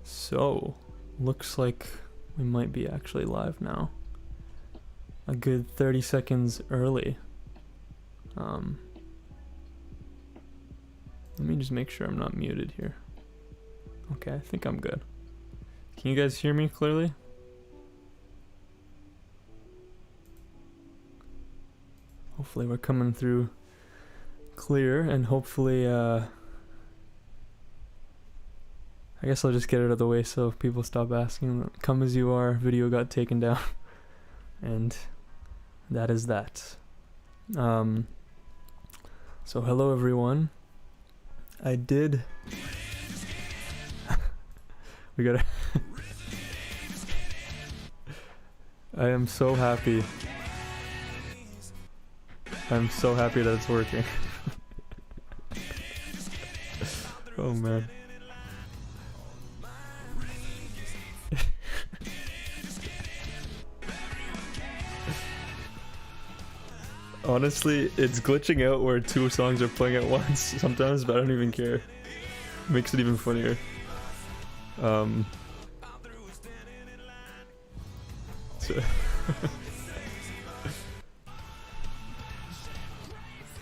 So, looks like we might be actually live now. A good 30 seconds early. Let me just make sure I'm not muted here. Okay, I think I'm good. Can you guys hear me clearly? Hopefully we're coming through clear, and hopefully I guess I'll just get it out of the way so people stop asking. Come as you are, video got taken down. And that is that. So hello everyone. I did we gotta I am so happy. I'm so happy that it's working. Oh man. Honestly, it's glitching out where two songs are playing at once sometimes, but I don't even care. Makes it even funnier. So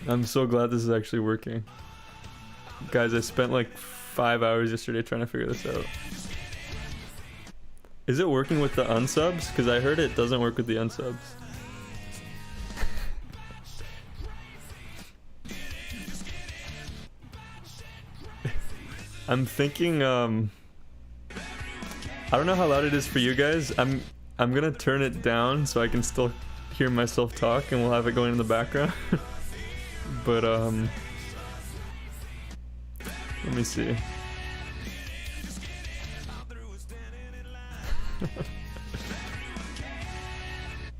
I'm so glad this is actually working. Guys, I spent like 5 hours yesterday trying to figure this out. Is it working with the unsubs? Because I heard it doesn't work with the unsubs. I'm thinking, I don't know how loud it is for you guys. I'm gonna turn it down so I can still hear myself talk, and we'll have it going in the background. But let me see.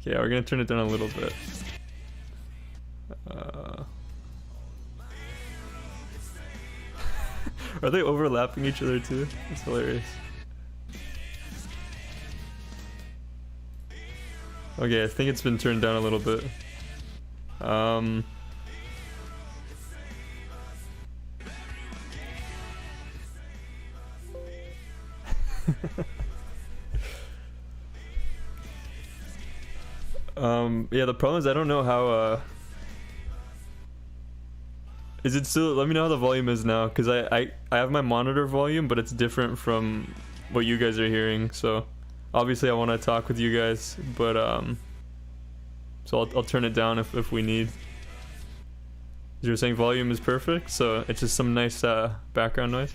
Yeah, we're gonna turn it down a little bit. Are they overlapping each other too? That's hilarious. Okay, I think it's been turned down a little bit. Yeah, the problem is I don't know how, is it still, let me know how the volume is now, because I have my monitor volume, but it's different from what you guys are hearing, so obviously I want to talk with you guys, but so I'll turn it down if we need. You're saying volume is perfect, so it's just some nice background noise.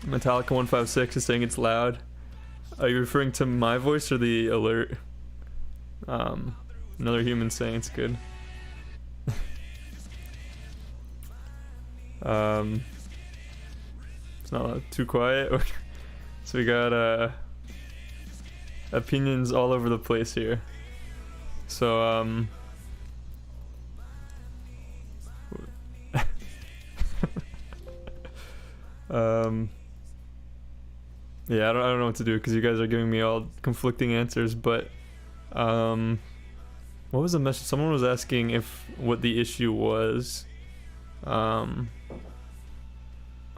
Metallica 156 is saying it's loud. Are you referring to my voice or the alert? Another human saying it's good. It's not too quiet. So we got opinions all over the place here. So yeah, I don't know what to do because you guys are giving me all conflicting answers, but what was the message? Someone was asking what the issue was. Oh,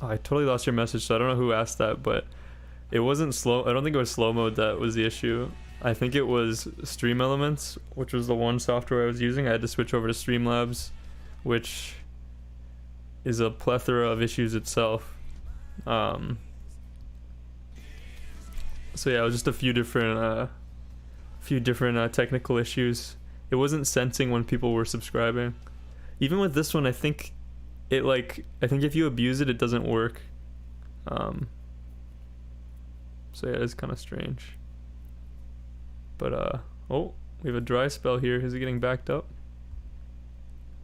I totally lost your message, so I don't know who asked that, but it wasn't slow. I don't think it was slow mode that was the issue. I think it was Stream Elements, which was the one software I was using. I had to switch over to Streamlabs, which is a plethora of issues itself. So yeah, it was just a few different technical issues. It wasn't sensing when people were subscribing. Even with this one, I think if you abuse it, it doesn't work. So yeah, it's kind of strange. But oh, we have a dry spell here. Is it getting backed up?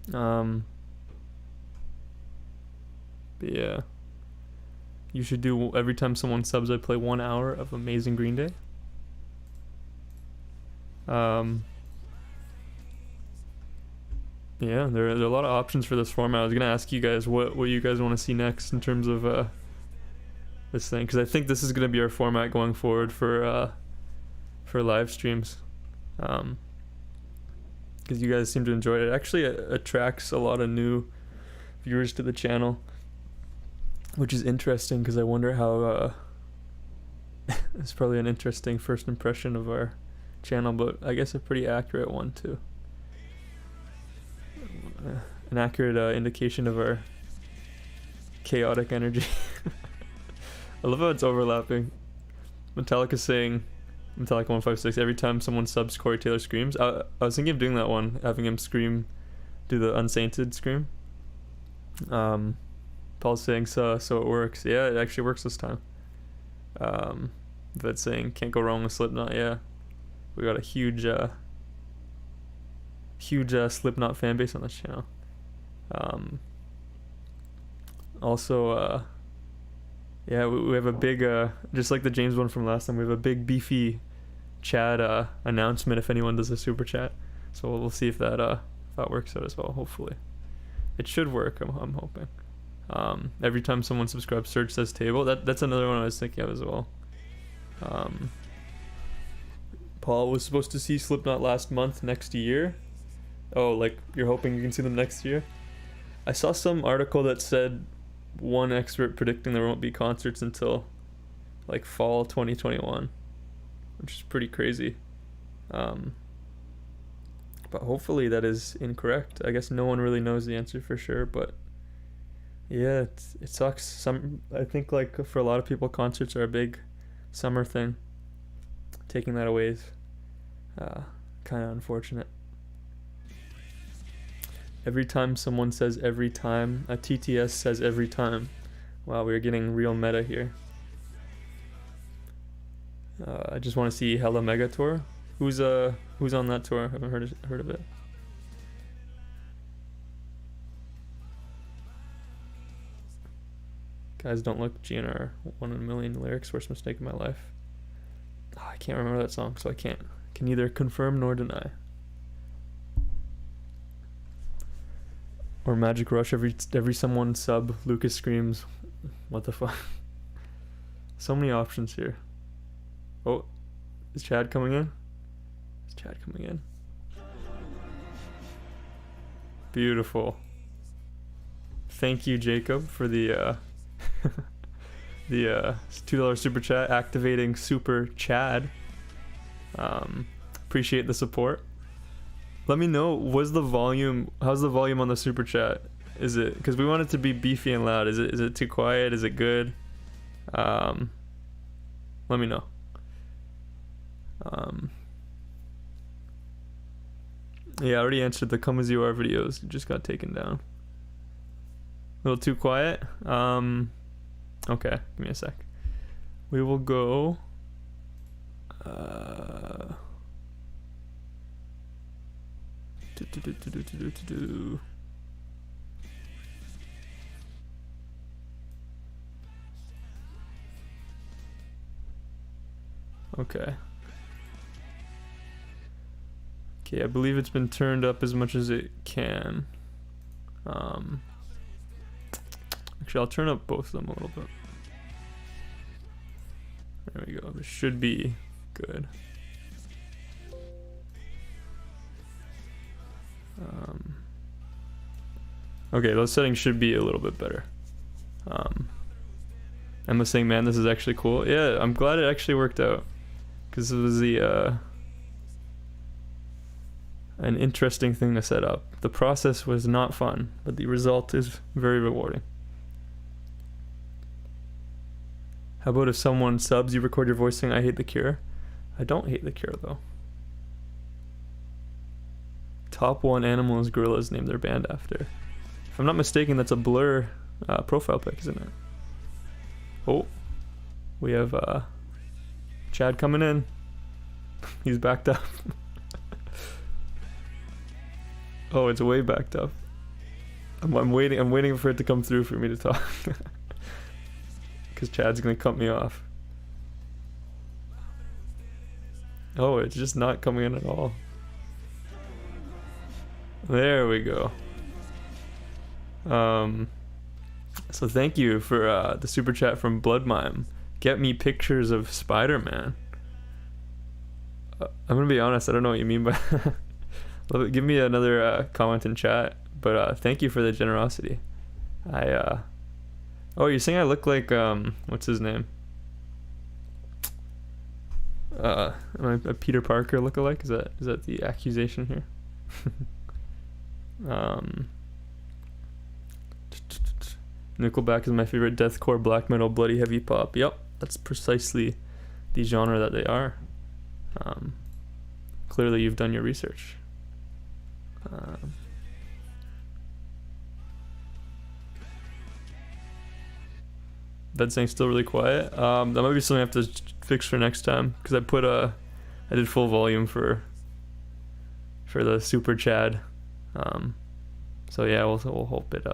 But yeah, you should do every time someone subs, I play 1 hour of Amazing Green Day. Yeah, there are a lot of options for this format. I was gonna ask you guys what you guys want to see next in terms of this thing, because I think this is gonna be our format going forward for live streams. because you guys seem to enjoy it. It actually attracts a lot of new viewers to the channel, which is interesting because I wonder how it's probably an interesting first impression of our channel, but I guess a pretty accurate one too. An accurate indication of our chaotic energy. I love how it's overlapping. Metallica saying, Metallica 156, every time someone subs, Corey Taylor screams. I was thinking of doing that one, having him scream, do the unsainted scream. Paul's saying so it works. Yeah, it actually works this time. That's saying can't go wrong with Slipknot. Yeah, we got a huge Slipknot fan base on this channel. Also, yeah, we have a big just like the James one from last time, we have a big beefy chat announcement if anyone does a super chat. So we'll see if that works out as well. Hopefully it should work. I'm hoping. Every time someone subscribes, search says table. That's another one I was thinking of as well. Paul was supposed to see Slipknot last month, next year. Oh, like you're hoping you can see them next year? I saw some article that said one expert predicting there won't be concerts until like fall 2021, which is pretty crazy. But hopefully that is incorrect. I guess no one really knows the answer for sure, but yeah, it sucks. I think like for a lot of people, concerts are a big summer thing. Taking that away is kind of unfortunate. Every time someone says every time, a TTS says every time. Wow, we're getting real meta here. I just want to see Hella Mega Tour. Who's on that tour? I haven't heard of it. Guys Don't Look, GNR, 1 in a Million lyrics, worst mistake of my life. Oh, I can't remember that song, so I can neither confirm nor deny. Or Magic Rush, every someone sub, Lucas screams. What the fuck? So many options here. Oh, is Chad coming in? Is Chad coming in? Beautiful. Thank you, Jacob, for the the $2 super chat, activating Super Chad. Appreciate the support. Let me know, how's the volume on the super chat? Is it, because we want it to be beefy and loud, is it too quiet? Is it good? Let me know. Yeah, I already answered the Come As You Are videos. It just got taken down. A little too quiet? Okay, give me a sec. We will go... Okay, I believe it's been turned up as much as it can. Actually, I'll turn up both of them a little bit. There we go. This should be good. Okay, those settings should be a little bit better. Emma saying, man, this is actually cool. Yeah, I'm glad it actually worked out, because it was an interesting thing to set up. The process was not fun, but the result is very rewarding. How about if someone subs, you record your voice saying, I hate The Cure? I don't hate The Cure, though. Top 1 Animals Gorillas named their band after. If I'm not mistaken, that's a Blur profile pic, isn't it? Oh, we have Chad coming in. He's backed up. Oh, it's way backed up. I'm waiting for it to come through for me to talk. Because Chad's gonna cut me off. Oh, it's just not coming in at all. There we go. So thank you for the super chat from Blood Mime. Get me pictures of Spider-Man. I'm gonna be honest, I don't know what you mean by Love it. Give me another comment in chat. But thank you for the generosity. I oh, you're saying I look like what's his name? Am I a Peter Parker lookalike? Is that the accusation here? Nickelback is my favorite deathcore, black metal, bloody heavy pop. Yep, that's precisely the genre that they are. Clearly you've done your research. Bed saying still really quiet. That might be something I have to fix for next time, because I did full volume for the super Chad. So yeah, we'll hope it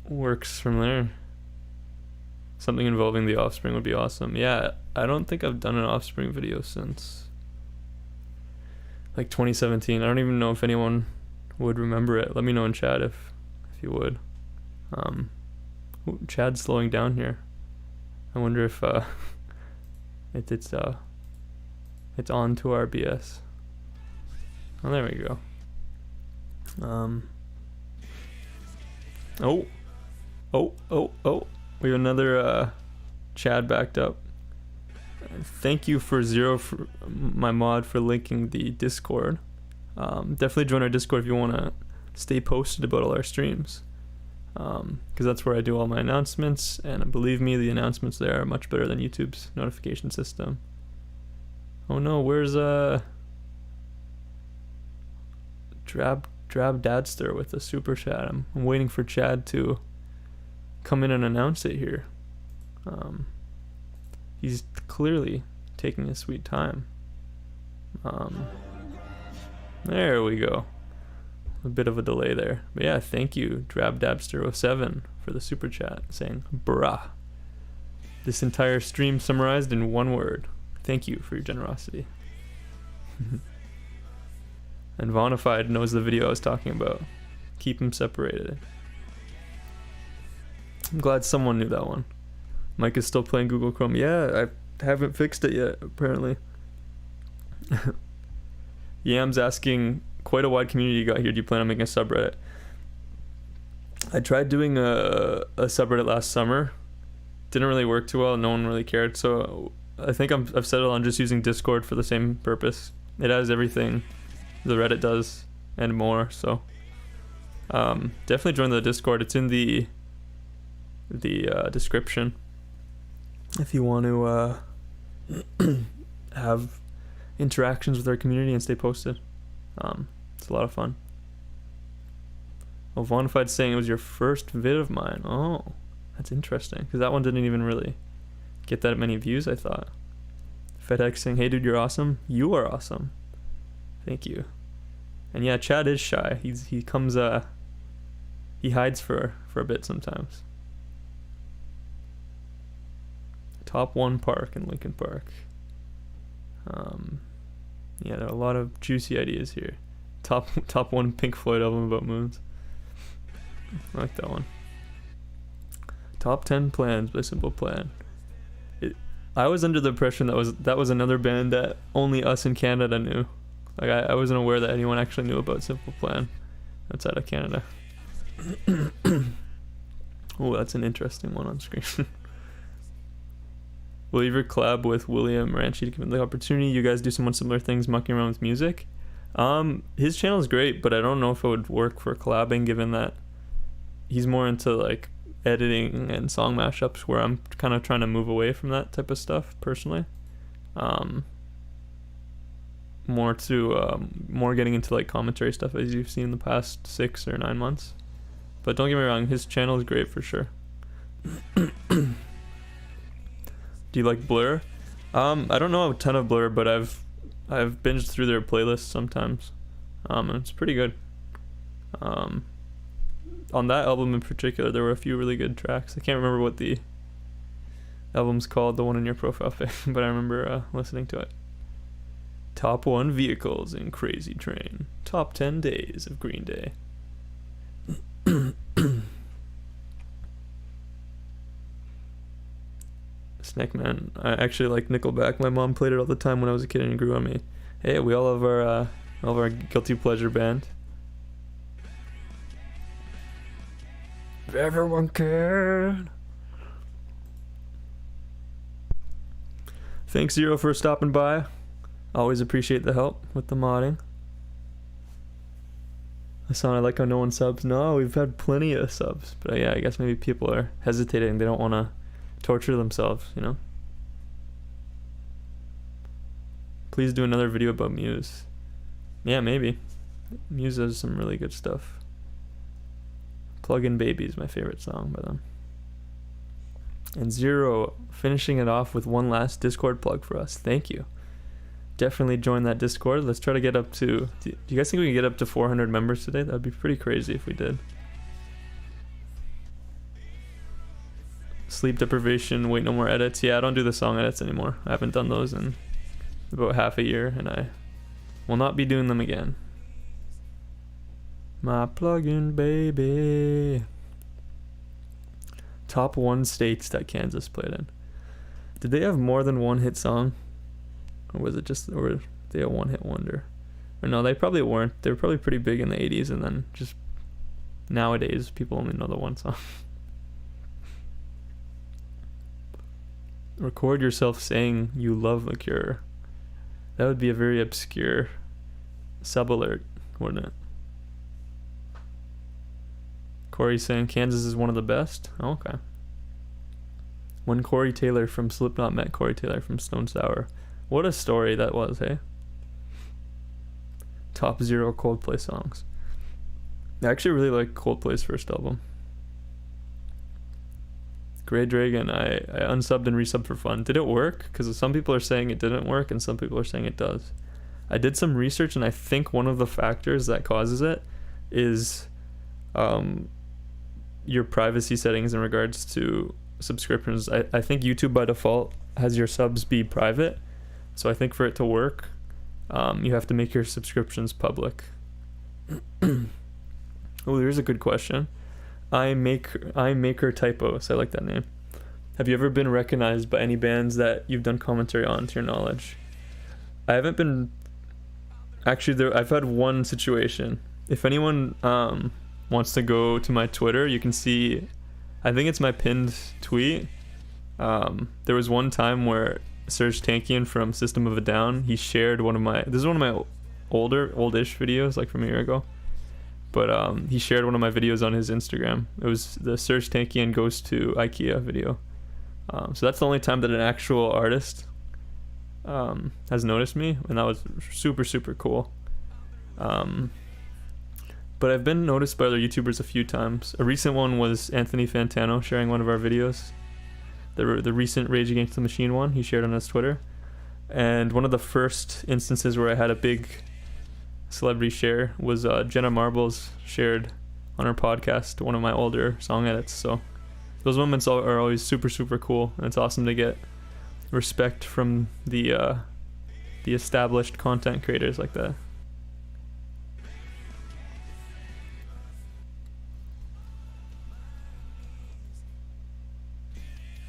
works from there. Something involving the Offspring would be awesome. Yeah, I don't think I've done an Offspring video since like 2017. I don't even know if anyone would remember it. Let me know in chat if you would. Chad's slowing down here. I wonder if it's on to our BS. Oh, there we go. Oh. We have another Chad backed up. Thank you for Zero, for my mod, for linking the Discord. Definitely join our Discord if you want to stay posted about all our streams. Because that's where I do all my announcements, and believe me, the announcements there are much better than YouTube's notification system. Oh no, where's Drab Dadster with a super chat? I'm waiting for Chad to come in and announce it here. He's clearly taking his sweet time. There we go. A bit of a delay there, but yeah, thank you Drab Dabster 07 for the super chat, saying bruh. This entire stream summarized in one word. Thank you for your generosity. And Vonified knows the video I was talking about. Keep them separated. I'm glad someone knew that one. Mike is still playing Google Chrome. Yeah, I haven't fixed it yet, apparently. Yam's asking, quite a wide community you got here. Do you plan on making a subreddit? I tried doing a subreddit last summer. Didn't really work too well. No one really cared. So I think I've settled on just using Discord for the same purpose. It has everything the Reddit does and more. So definitely join the Discord. It's in the description if you want to have interactions with our community and stay posted. It's a lot of fun. Oh, Vonified saying it was your first vid of mine. Oh, that's interesting, because that one didn't even really get that many views, I thought. FedEx saying, hey dude, you're awesome. You are awesome. Thank you. And yeah, Chad is shy. He comes he hides for a bit sometimes. Top 1 park in Lincoln Park. Yeah, there are a lot of juicy ideas here. Top 1 Pink Floyd album about moons. I like that one. Top 10 plans by Simple Plan. I was under the impression that was another band that only us in Canada knew. Like I wasn't aware that anyone actually knew about Simple Plan outside of Canada. Oh, that's an interesting one on screen. Will you ever collab with William Ranchi to give him the opportunity? You guys do some similar things, mucking around with music. His channel is great, but I don't know if it would work for collabing, given that he's more into like editing and song mashups, where I'm kind of trying to move away from that type of stuff personally. More getting into like commentary stuff, as you've seen in the past 6 or 9 months. But don't get me wrong, his channel is great for sure. Do you like Blur? I don't know a ton of Blur, but I've binged through their playlists sometimes. And it's pretty good. On that album in particular, there were a few really good tracks. I can't remember what the album's called, the one in your profile pic, but I remember listening to it. Top 1 vehicles in Crazy Train. Top 10 days of Green Day. Snackman. I actually like Nickelback. My mom played it all the time when I was a kid and it grew on me. Hey, we all have our guilty pleasure band. If everyone cared. Thanks, Zero, for stopping by. Always appreciate the help with the modding. I sounded like how no one subs. No, we've had plenty of subs. But yeah, I guess maybe people are hesitating. They don't want to torture themselves, you know? Please do another video about Muse. Yeah, maybe. Muse has some really good stuff. Plug-in Baby is my favorite song by them. And Zero finishing it off with one last Discord plug for us. Thank you. Definitely join that Discord. Let's try to get up to... Do you guys think we can get up to 400 members today? That would be pretty crazy if we did. Sleep deprivation, wait, no more edits. Yeah, I don't do the song edits anymore. I haven't done those in about half a year, and I will not be doing them again. My plug-in baby. Top 1 states that Kansas played in. Did they have more than one hit song? Or was it just, or were they a one-hit wonder? Or no, they probably weren't. They were probably pretty big in the 80s, and then just nowadays people only know the one song. Record yourself saying you love The Cure. That would be a very obscure sub-alert, wouldn't it? Corey saying Kansas is one of the best. Oh, okay. When Corey Taylor from Slipknot met Corey Taylor from Stone Sour. What a story that was, hey? Top 0 Coldplay songs. I actually really like Coldplay's first album. Grey Dragon, I unsubbed and resubbed for fun. Did it work? Because some people are saying it didn't work and some people are saying it does. I did some research and I think one of the factors that causes it is your privacy settings in regards to subscriptions. I think YouTube by default has your subs be private. So I think for it to work, you have to make your subscriptions public. Oh, here's a good question. I Maker Typos. I like that name. Have you ever been recognized by any bands that you've done commentary on, to your knowledge? I haven't been. Actually, I've had one situation. If anyone wants to go to my Twitter, you can see. I think it's my pinned tweet. There was one time where Serge Tankian from System of a Down, he shared one of my. This is one of my oldish videos, like from a year ago. But he shared one of my videos on his Instagram. It was the Serge Tankian Goes to IKEA video. So that's the only time that an actual artist has noticed me, and that was super, super cool. But I've been noticed by other YouTubers a few times. A recent one was Anthony Fantano sharing one of our videos. The recent Rage Against the Machine one, he shared on his Twitter. And one of the first instances where I had a big celebrity share was Jenna Marbles shared on her podcast one of my older song edits. So those moments are always super, super cool, and it's awesome to get respect from the established content creators like that.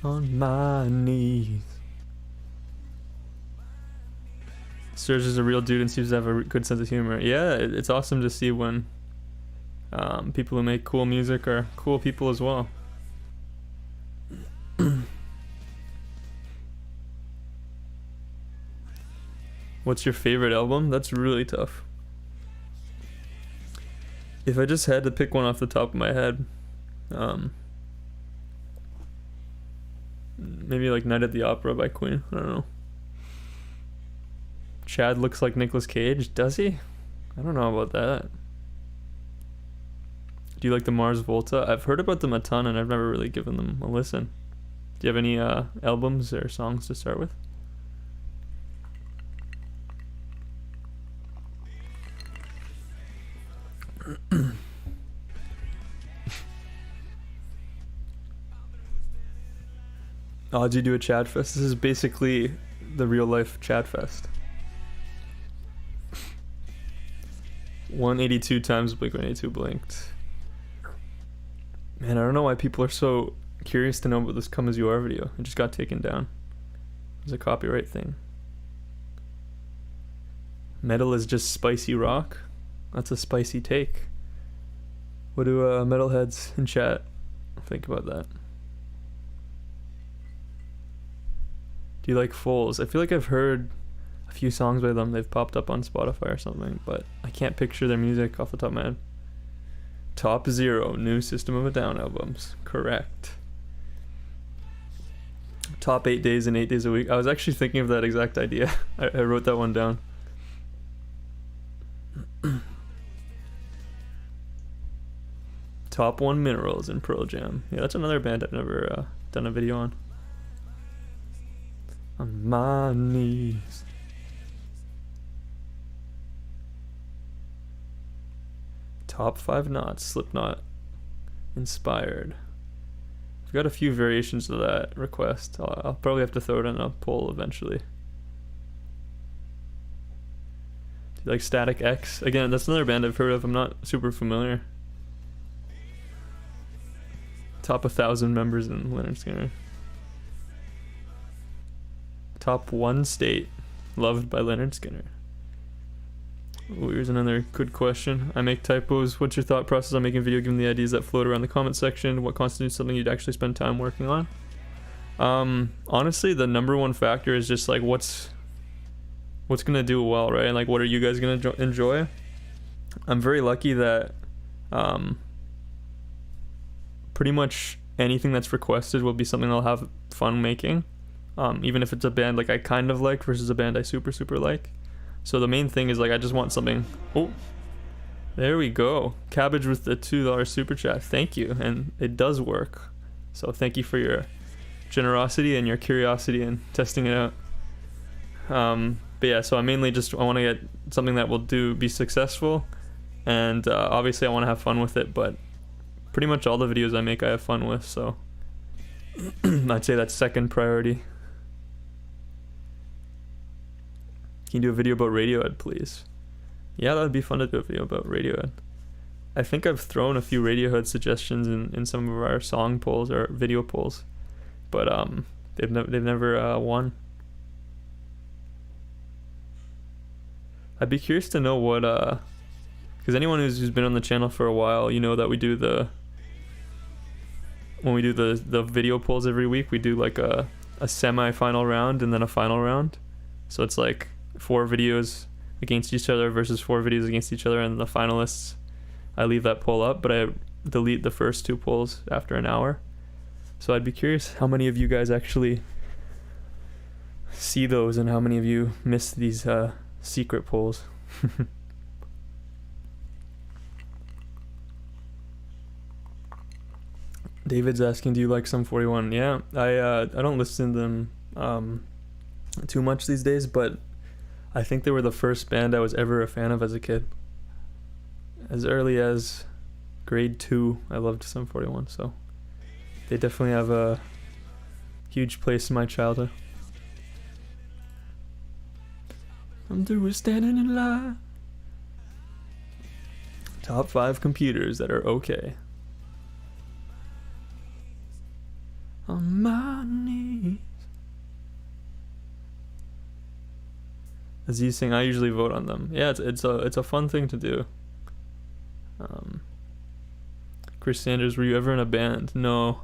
On my knees. Serge is a real dude and seems to have a good sense of humor. Yeah, it's awesome to see when people who make cool music are cool people as well. What's your favorite album? That's really tough. If I just had to pick one off the top of my head, maybe like Night at the Opera by Queen. I don't know. Chad looks like Nicolas Cage. Does he? I don't know about that. Do you like the Mars Volta? I've heard about them a ton and I've never really given them a listen. Do you have any albums or songs to start with? Oh, did you do a Chad Fest? This is basically the real life Chad Fest. 182 times Blink-182 blinked. Man, I don't know why people are so curious to know about this Come As You Are video. It just got taken down. It's a copyright thing. Metal is just spicy rock. That's a spicy take. What do metalheads in chat think about that? Do you like Foals? I feel like I've heard a few songs by them. They've popped up on Spotify or something, but I can't picture their music off the top of my head. Top 0 new System of a Down albums. Correct. Top 8 days and 8 days a week. I was actually thinking of that exact idea. I wrote that one down. Top 1 minerals in Pearl Jam. Yeah, that's another band I've never done a video on. On my knees. Top 5 knots, Slipknot inspired. I've got a few variations of that request. I'll probably have to throw it in a poll eventually. Do you like Static X? Again, that's another band I've heard of. I'm not super familiar. Top 1,000 members in Lynyrd Skynyrd. Top 1 state loved by Lynyrd Skynyrd. Ooh, here's another good question. I make typos. What's your thought process on making a video given the ideas that float around the comment section? What constitutes something you'd actually spend time working on? Honestly, the number one factor is just like what's gonna do well, right? And like what are you guys gonna enjoy? I'm very lucky that pretty much anything that's requested will be something I'll have fun making. Even if it's a band like I kind of like versus a band I super like. So the main thing is like I just want something. Oh, there we go. Cabbage with the $2 super chat. Thank you, and it does work. So thank you for your generosity and your curiosity in testing it out. But yeah, so I mainly just I want to get something that will be successful, and obviously I want to have fun with it. But pretty much all the videos I make I have fun with. So I'd say that's second priority. Can you do a video about Radiohead, please? Yeah, that would be fun to do a video about Radiohead. I think I've thrown a few Radiohead suggestions in some of our song polls or video polls, but they've never won. I'd be curious to know what because anyone who's been on the channel for a while, you know that we do when we do the video polls every week, we do like a semi-final round and then a final round. So it's like 4 videos against each other versus 4 videos against each other, and the finalists, I leave that poll up, but I delete the first 2 polls after an hour. So I'd be curious how many of you guys actually see those and how many of you miss these secret polls. David's asking, do you like Sum 41? Yeah, I don't listen to them too much these days, but I think they were the first band I was ever a fan of as a kid. As early as grade 2, I loved Sum 41, so they definitely have a huge place in my childhood. I'm through with standing in line. Top 5 computers that are okay. On my knees. Aziz saying I usually vote on them. Yeah, it's a fun thing to do. Chris Sanders, were you ever in a band? No,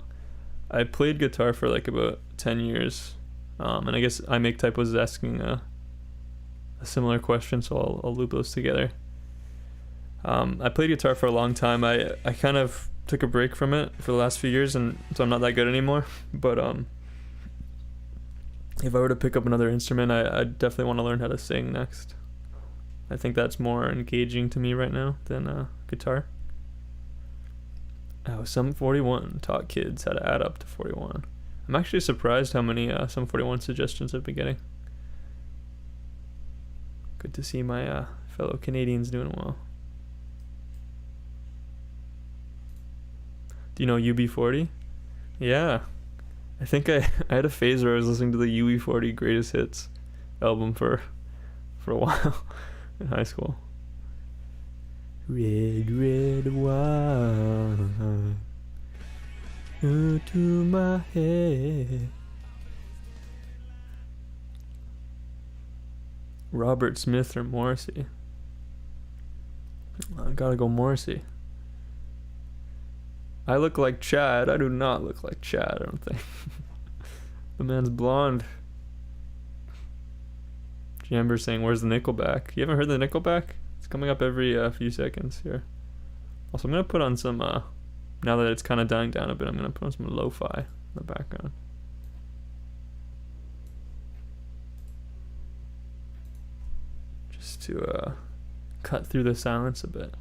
I played guitar for like about 10 years, and I guess I make typos is asking a similar question, so I'll loop those together. I played guitar for a long time. I kind of took a break from it for the last few years, and so I'm not that good anymore. But if I were to pick up another instrument, I definitely want to learn how to sing next. I think that's more engaging to me right now than guitar. Oh, Sum 41 taught kids how to add up to 41. I'm actually surprised how many Sum 41 suggestions I've been getting. Good to see my fellow Canadians doing well. Do you know UB40? Yeah. I think I had a phase where I was listening to the UB40 Greatest Hits album for a while in high school. Red, red wine to my head. Robert Smith or Morrissey? I gotta go Morrissey. I look like Chad. I do not look like Chad, I don't think. The man's blonde. Jamber's saying, where's the Nickelback? You haven't heard the Nickelback? It's coming up every few seconds here. Also, I'm gonna put on some, now that it's kind of dying down a bit, I'm gonna put on some lo-fi in the background. Just to cut through the silence a bit.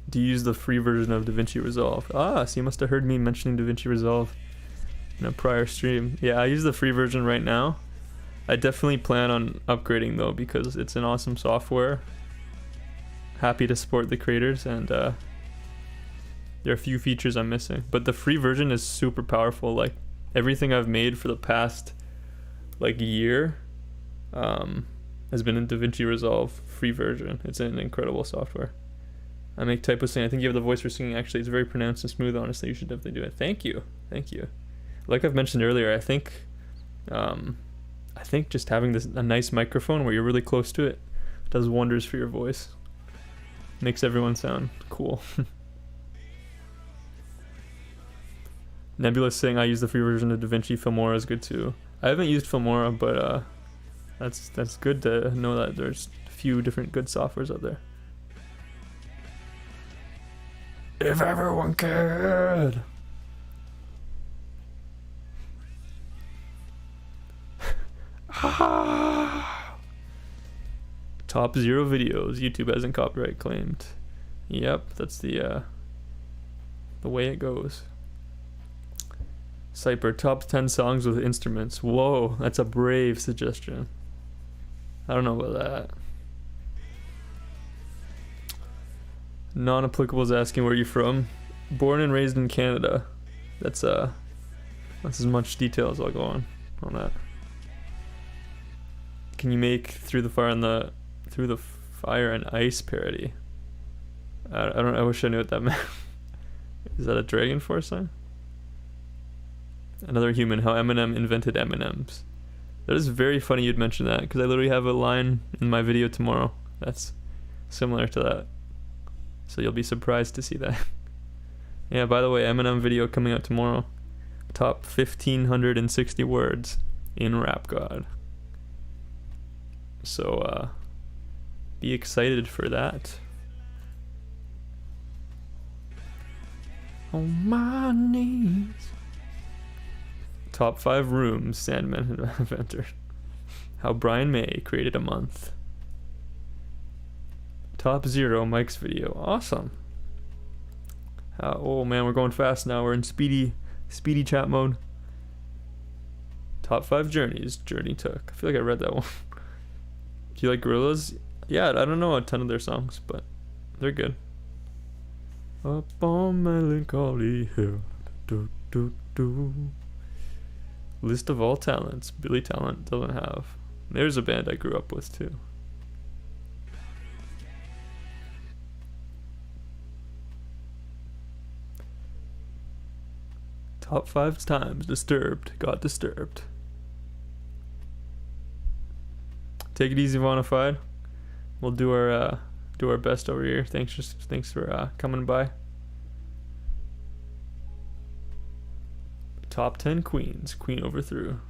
Do you use the free version of DaVinci Resolve? Ah, so you must have heard me mentioning DaVinci Resolve in a prior stream. Yeah, I use the free version right now. I definitely plan on upgrading though, because it's an awesome software. Happy to support the creators, and there are a few features I'm missing. But the free version is super powerful. Like, everything I've made for the past like year has been in DaVinci Resolve free version. It's an incredible software. I make typo saying, I think you have the voice for singing. Actually, it's very pronounced and smooth. Honestly, you should definitely do it. Thank you. Thank you. Like I've mentioned earlier, I think just having a nice microphone where you're really close to it does wonders for your voice. Makes everyone sound cool. Nebula saying, I use the free version of DaVinci. Filmora is good too. I haven't used Filmora, but that's good to know that there's a few different good softwares out there. If everyone cared. Top 0 videos YouTube hasn't copyright claimed. Yep, that's the way it goes. Cyper, top 10 songs with instruments. Whoa, that's a brave suggestion. I don't know about that. Non-applicable is asking, where are you from? Born and raised in Canada. That's as much detail as I'll go on that. Can you make Through the Fire and Ice parody? I wish I knew what that meant. Is that a Dragon Force sign? Another human, how Eminem invented M&Ms. That is very funny you'd mention that, because I literally have a line in my video tomorrow that's similar to that. So you'll be surprised to see that. Yeah, by the way, Eminem video coming out tomorrow. Top 1,560 words in Rap God. So, be excited for that. On my knees. Top 5 rooms Sandman have entered. How Brian May created a month. Top 0 Mike's video. Awesome. Oh man, we're going fast now. We're in speedy chat mode. Top 5 journeys Journey took. I feel like I read that one. Do you like Gorillaz? Yeah, I don't know a ton of their songs, but they're good. Up on Melancholy Hill. Do, do, do. List of all talents Billy Talent doesn't have. There's a band I grew up with too. Top 5 times Disturbed got disturbed. Take it easy, Vonified. We'll do our best over here. Thanks for coming by. Top 10 queens. Queen overthrew.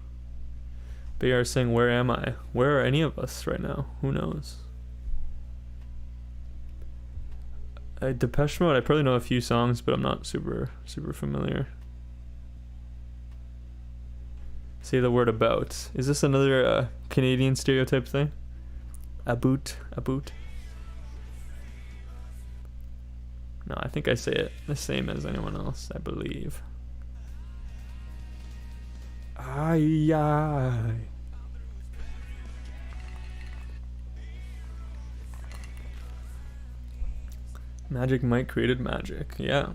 Bayar saying, where am I? Where are any of us right now? Who knows? Depeche Mode, I probably know a few songs, but I'm not super familiar. Say the word about. Is this another Canadian stereotype thing? About. No, I think I say it the same as anyone else, I believe. Aye. Magic Mike created magic. Yeah.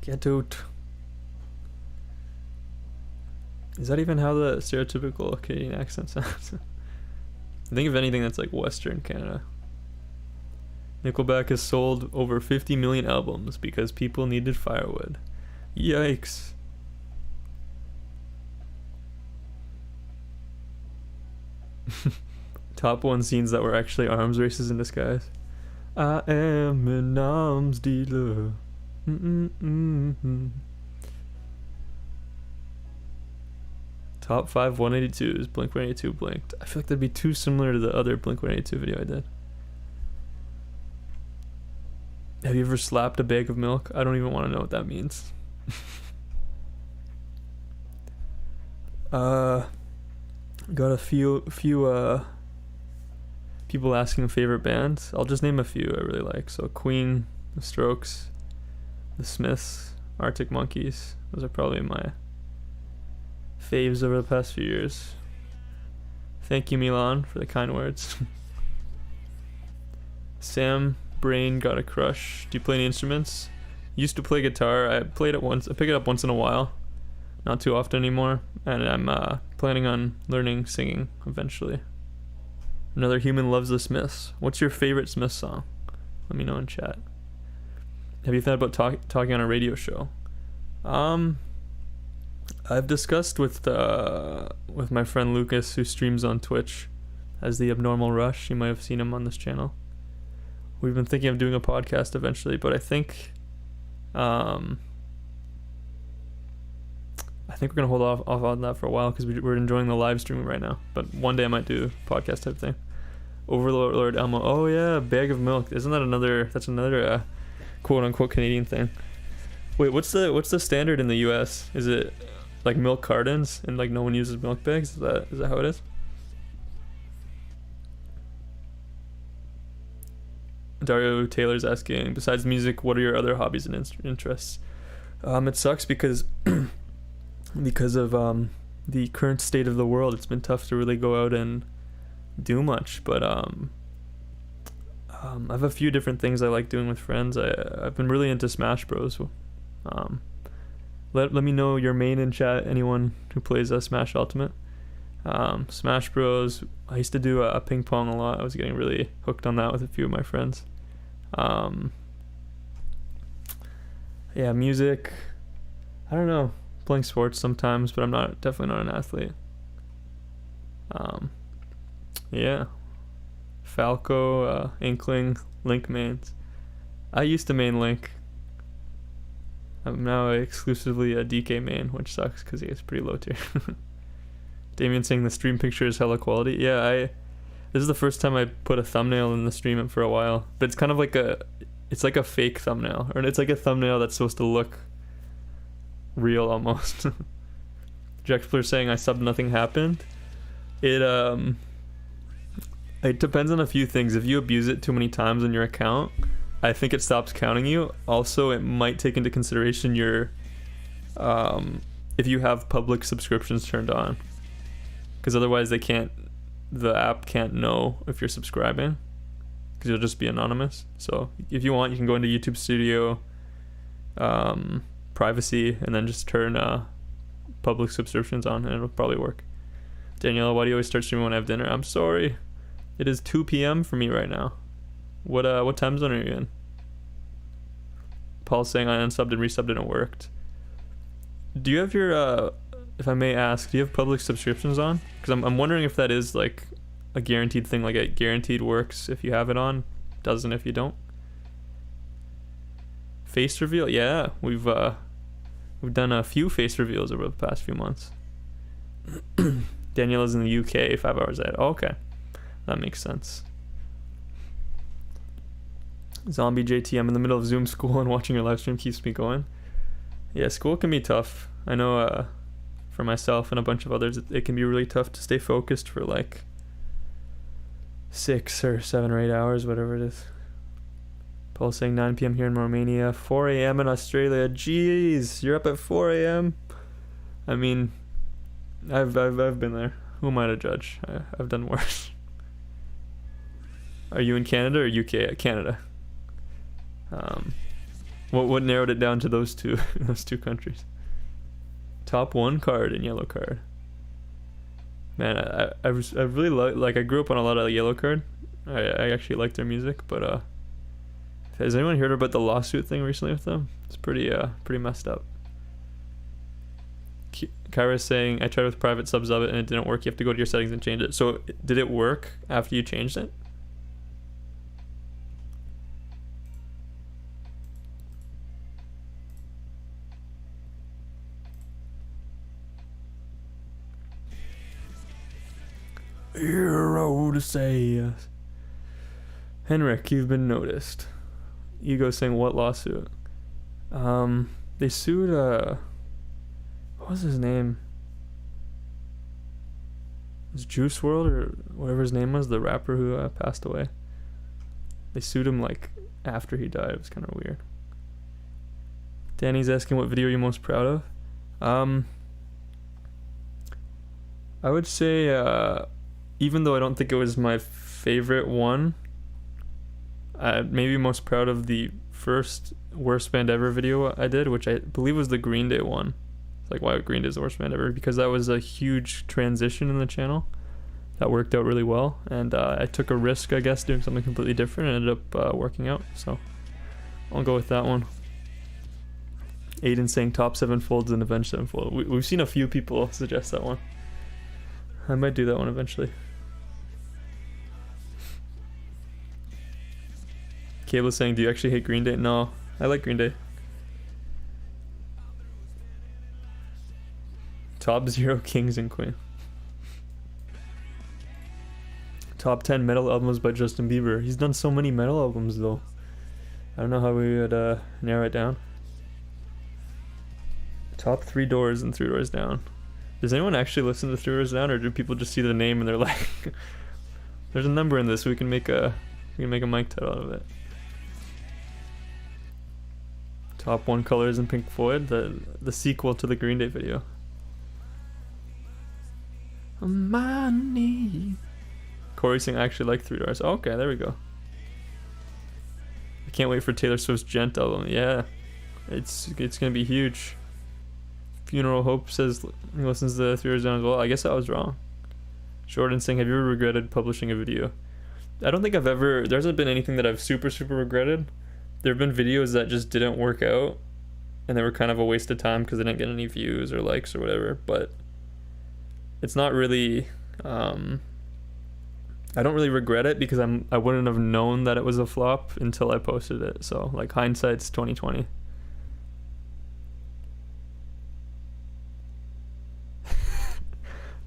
Get out. Is that even how the stereotypical Canadian accent sounds? I think if anything, that's like Western Canada. Nickelback has sold over 50 million albums because people needed firewood. Yikes. Top one scenes that were actually arms races in disguise. I am an arms dealer. Mm-mm-mm-mm. Top 5 182s. Blink 182 blinked. I feel like that'd be too similar to the other Blink 182 video I did. Have you ever slapped a bag of milk? I don't even want to know what that means. Got a few people asking favorite bands. I'll just name a few I really like. So Queen, The Strokes, The Smiths, Arctic Monkeys. Those are probably my faves over the past few years. Thank you, Milan, for the kind words. Sam Brain got a crush. Do you play any instruments? Used to play guitar. I played it once. I pick it up once in a while. Not too often anymore. And I'm planning on learning singing eventually. Another human loves the Smiths. What's your favorite Smiths song? Let me know in chat. Have you thought about talking on a radio show? I've discussed with my friend Lucas, who streams on Twitch as the Abnormal Rush. You might have seen him on this channel. We've been thinking of doing a podcast eventually, but I think we're gonna hold off on that for a while because we're enjoying the live streaming right now. But one day I might do a podcast type thing. Overlord Elmo. Oh yeah, bag of milk. Isn't that another? That's another quote unquote Canadian thing. Wait, what's the standard in the U.S.? Is it like milk cartons and like no one uses milk bags? Is that how it is? Dario Taylor's asking, besides music, what are your other hobbies and interests? It sucks because of the current state of the world. It's been tough to really go out and do much, but I have a few different things I like doing with friends. I've been really into Smash Bros. Let me know your main in chat, anyone who plays Smash Ultimate. Smash Bros. I used to do ping pong a lot. I was getting really hooked on that with a few of my friends. Yeah, music. I don't know. Playing sports sometimes, but I'm definitely not an athlete. Yeah. Falco, Inkling, Link mains. I used to main Link. I'm now exclusively a DK main, which sucks because he is pretty low tier. Damien saying the stream picture is hella quality. Yeah, this is the first time I put a thumbnail in the stream for a while, but it's kind of like it's like a fake thumbnail, or it's like a thumbnail that's supposed to look real almost. Jexpler saying I subbed, nothing happened. It depends on a few things. If you abuse it too many times on your account, I think it stops counting you. Also, it might take into consideration your if you have public subscriptions turned on, because otherwise the app can't know if you're subscribing, because you'll just be anonymous. So if you want, you can go into YouTube Studio, privacy, and then just turn public subscriptions on, and it'll probably work. Daniela, why do you always start streaming when I have dinner? I'm sorry. It is 2 p.m. for me right now. What time zone are you in? Paul's saying I unsubbed and resubbed and it worked. Do you have your if I may ask, do you have public subscriptions on? Because I'm wondering if that is like a guaranteed thing, like it guaranteed works if you have it on, doesn't if you don't. Face reveal, yeah, we've done a few face reveals over the past few months. Daniela's in the UK, 5 hours ahead. Oh, okay, that makes sense. Zombie JT, I'm in the middle of Zoom school and watching your live stream keeps me going. Yeah, school can be tough. I know for myself and a bunch of others, it can be really tough to stay focused for like 6 or 7 or 8 hours, whatever it is. Paul saying 9 p.m. here in Romania, 4 a.m. in Australia. Jeez, you're up at 4 a.m. I mean, I've been there. Who am I to judge? I've done worse. Are you in Canada or UK? Canada. What narrowed it down to those two countries? Top 1 card and yellow card. Man, I really like I grew up on a lot of yellow card. I actually like their music, but has anyone heard about the lawsuit thing recently with them? It's pretty messed up. Kyra's saying, I tried with private subs of it and it didn't work. You have to go to your settings and change it. So did it work after you changed it? Hero to say yes. Henrik, you've been noticed. Ego saying, what lawsuit? They sued, what was his name? It was Juice WRLD or whatever his name was, the rapper who passed away. They sued him like after he died. It was kind of weird. Danny's asking, what video are you most proud of? I would say, even though I don't think it was my favorite one, maybe most proud of the first worst band ever video I did, which I believe was the Green Day one. It's like, why Green Day is the worst band ever? Because that was a huge transition in the channel that worked out really well, and I took a risk, I guess, doing something completely different, and ended up working out. So I'll go with that one. Aiden saying top 7 folds and Avenged Sevenfold. We've seen a few people suggest that one. I might do that one eventually. Cable saying, do you actually hate Green Day? No, I like Green Day. Top 0 Kings and Queen. Top 10 metal albums by Justin Bieber. He's done so many metal albums though. I don't know how we would narrow it down. Top 3 Doors and 3 Doors Down. Does anyone actually listen to 3 Doors Down, or do people just see the name and they're like, there's a number in this, we can make a mic title out of it. Top 1 Colors and Pink Floyd, the sequel to the Green Day video. On my knee. Corey saying, I actually like 3 Doors. Okay, there we go. I can't wait for Taylor Swift's Gent album. Yeah, it's gonna be huge. Funeral Hope says he listens to 3 Doors Down as well. I guess I was wrong. Jordan saying, have you ever regretted publishing a video? I don't think I've ever, there hasn't been anything that I've super regretted. There have been videos that just didn't work out and they were kind of a waste of time because they didn't get any views or likes or whatever, but it's not really, I don't really regret it because I wouldn't have known that it was a flop until I posted it. So like, hindsight's 2020.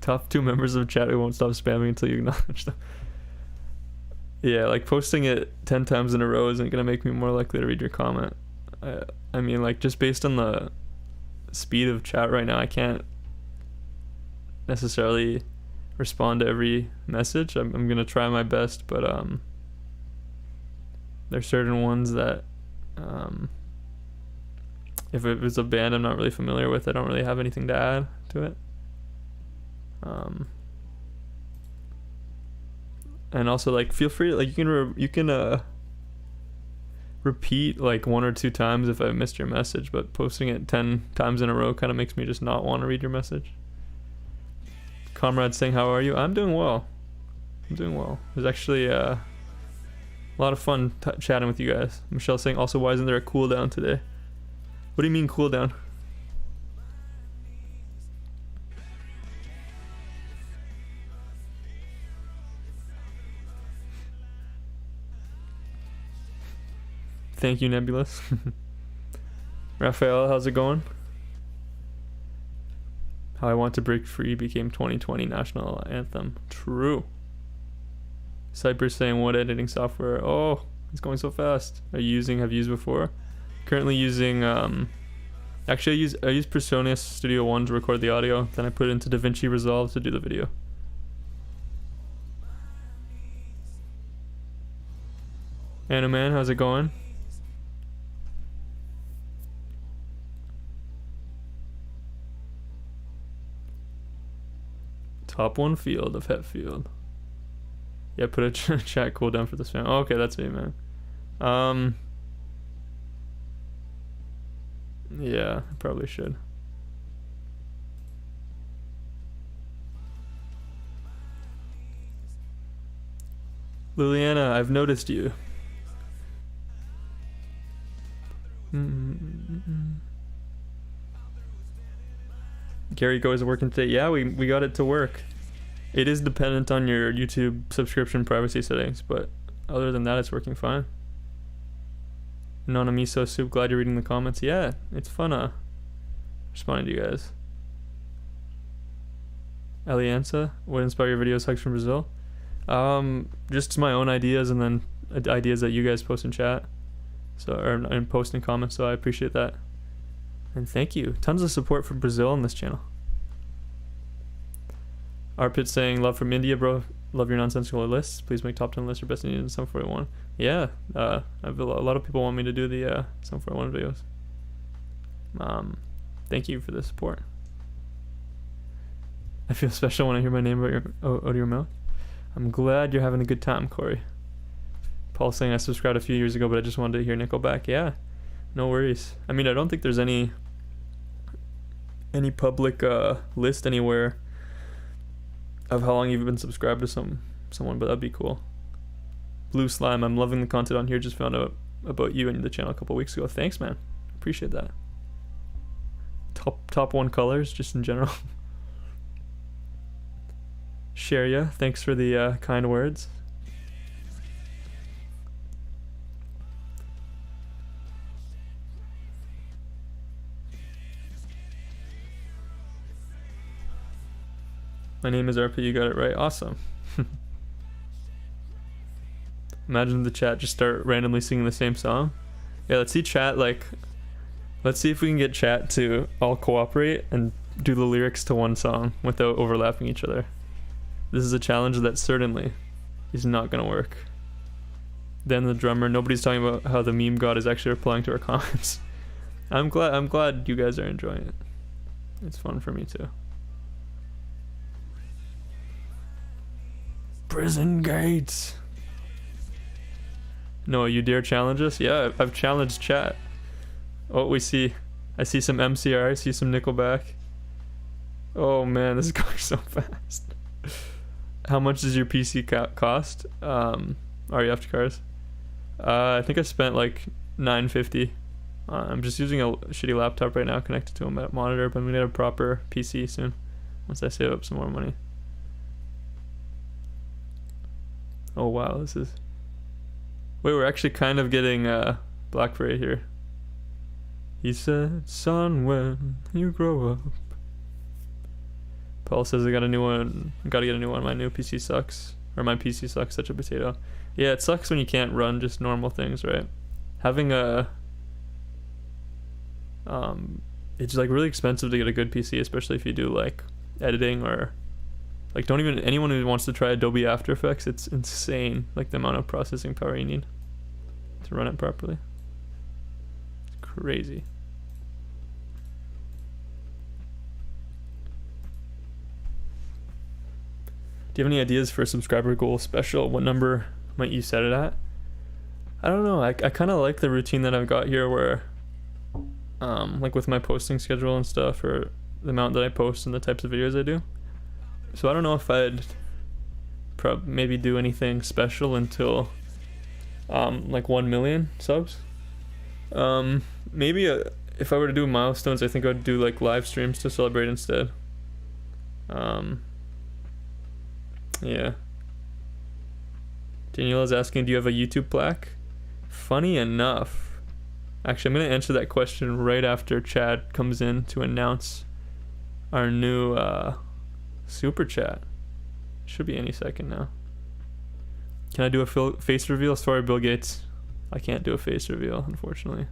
Top 2 members of chat who won't stop spamming until you acknowledge them. Yeah, like posting it 10 times in a row isn't gonna make me more likely to read your comment. I mean, like, just based on the speed of chat right now, I can't necessarily respond to every message. I'm gonna try my best, but there's certain ones that if it was a band I'm not really familiar with, I don't really have anything to add to it. And also, like, feel free, like, you can repeat like 1 or 2 times if I missed your message, but posting it 10 times in a row kind of makes me just not want to read your message. Comrade saying, how are you? I'm doing well. I'm doing well. It was actually a lot of fun chatting with you guys. Michelle saying, also, why isn't there a cooldown today? What do you mean cooldown? Thank you, Nebulous. Raphael, how's it going? How I Want to Break Free became 2020 national anthem. True. Cypress saying, what editing software? Oh, it's going so fast. Have you used before? Currently using actually I use Presonus Studio One to record the audio, then I put it into DaVinci Resolve to do the video. Anna Man, how's it going? Top 1 field of Hetfield. Yeah, put a chat cooldown for this fan. Oh, okay, that's me, man. Yeah, I probably should. Liliana, I've noticed you. Gary Go is working today. Yeah, we got it to work. It is dependent on your YouTube subscription privacy settings, but other than that, it's working fine. Nona Miso Soup, glad you're reading the comments. Yeah, it's fun responding to you guys. Alianza, what inspired your videos hugs from Brazil? Just my own ideas and then ideas that you guys post in chat. So, and post in comments, so I appreciate that. And thank you. Tons of support for Brazil on this channel. Arpit saying, love from India, bro. Love your nonsensical lists. Please make top 10 lists or best Indian Sum 41. Yeah, a lot of people want me to do the Sum 41 videos. Thank you for the support. I feel special when I hear my name out of your mouth. I'm glad you're having a good time, Corey. Paul saying I subscribed a few years ago, but I just wanted to hear Nickelback. Yeah, no worries. I mean, I don't think there's any public list anywhere of how long you've been subscribed to someone, but that'd be cool. Blue Slime, I'm loving the content on here. Just found out about you and the channel a couple weeks ago. Thanks, man. Appreciate that. Top one colors, just in general. Sharia, thanks for the kind words. My name is RP, you got it right. Awesome. Imagine the chat just start randomly singing the same song. Yeah, let's see chat, let's see if we can get chat to all cooperate and do the lyrics to one song without overlapping each other. This is a challenge that certainly is not gonna work. Then the drummer, nobody's talking about how the meme god is actually replying to our comments. I'm glad you guys are enjoying it. It's fun for me too. Prison gates. No, you dare challenge us? Yeah, I've challenged chat. Oh, I see some MCR, I see some Nickelback. Oh man, this is going so fast. How much does your PC cost? RE After Cars? I think I spent like $950. I'm just using a shitty laptop right now connected to a monitor, but I'm gonna get a proper PC soon once I save up some more money. Oh wow, this is... Wait, we're actually kind of getting Black Parade here. He said, son, when you grow up. Paul says I got a new one. Gotta get a new one. My new PC sucks. Or my PC sucks, such a potato. Yeah, it sucks when you can't run just normal things, right? Having a... it's like really expensive to get a good PC, especially if you do like editing or... Like, don't even... Anyone who wants to try Adobe After Effects, it's insane. Like, the amount of processing power you need to run it properly. It's crazy. Do you have any ideas for a subscriber goal special? What number might you set it at? I don't know. I kind of like the routine that I've got here where... like with my posting schedule and stuff, or the amount that I post and the types of videos I do. So I don't know if I'd maybe do anything special until like 1 million subs. Maybe if I were to do milestones, I think I'd do like live streams to celebrate instead. Yeah. Daniela's asking, do you have a YouTube plaque? Funny enough, actually I'm going to answer that question right after Chad comes in to announce our new super chat. Should be any second now. Can I do a face reveal? Sorry, Bill Gates. I can't do a face reveal, unfortunately.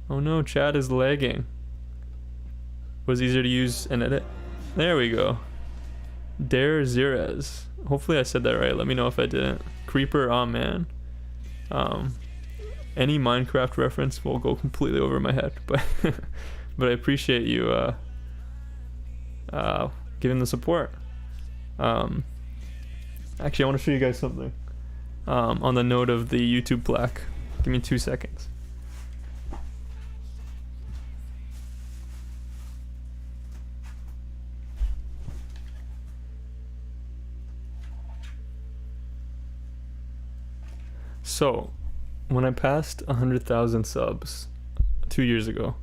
Oh no, chat is lagging. Was easier to use and edit. There we go. Dare Zirez. Hopefully I said that right. Let me know if I didn't. Creeper, oh man. Any Minecraft reference will go completely over my head, but but I appreciate you giving the support. Actually, I want to show you guys something. On the note of the YouTube plaque. Give me 2 seconds. So, when I passed 100,000 subs 2 years ago,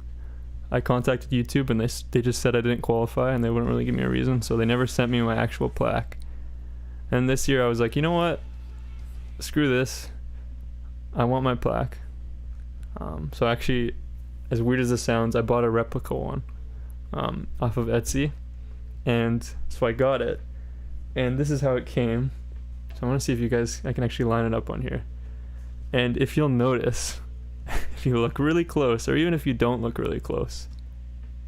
I contacted YouTube and they just said I didn't qualify and they wouldn't really give me a reason, so they never sent me my actual plaque. And this year I was like, you know what? Screw this. I want my plaque. So actually, as weird as this sounds, I bought a replica one off of Etsy, and so I got it. And this is how it came. So I want to see if I can actually line it up on here. And if you'll notice, if you look really close, or even if you don't look really close,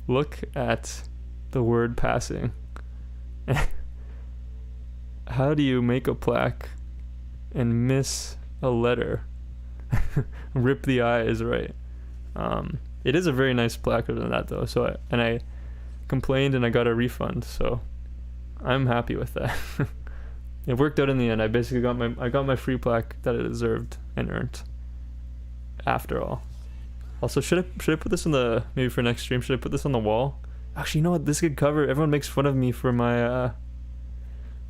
look at the word passing. How do you make a plaque and miss a letter? Rip the I is right. It is a very nice plaque other than that though. So I complained and I got a refund, so I'm happy with that. It worked out in the end. I basically got my free plaque that I deserved and earned. After all. Also, should I put this maybe for next stream? Should I put this on the wall? Actually, you know what? This could cover. Everyone makes fun of me for my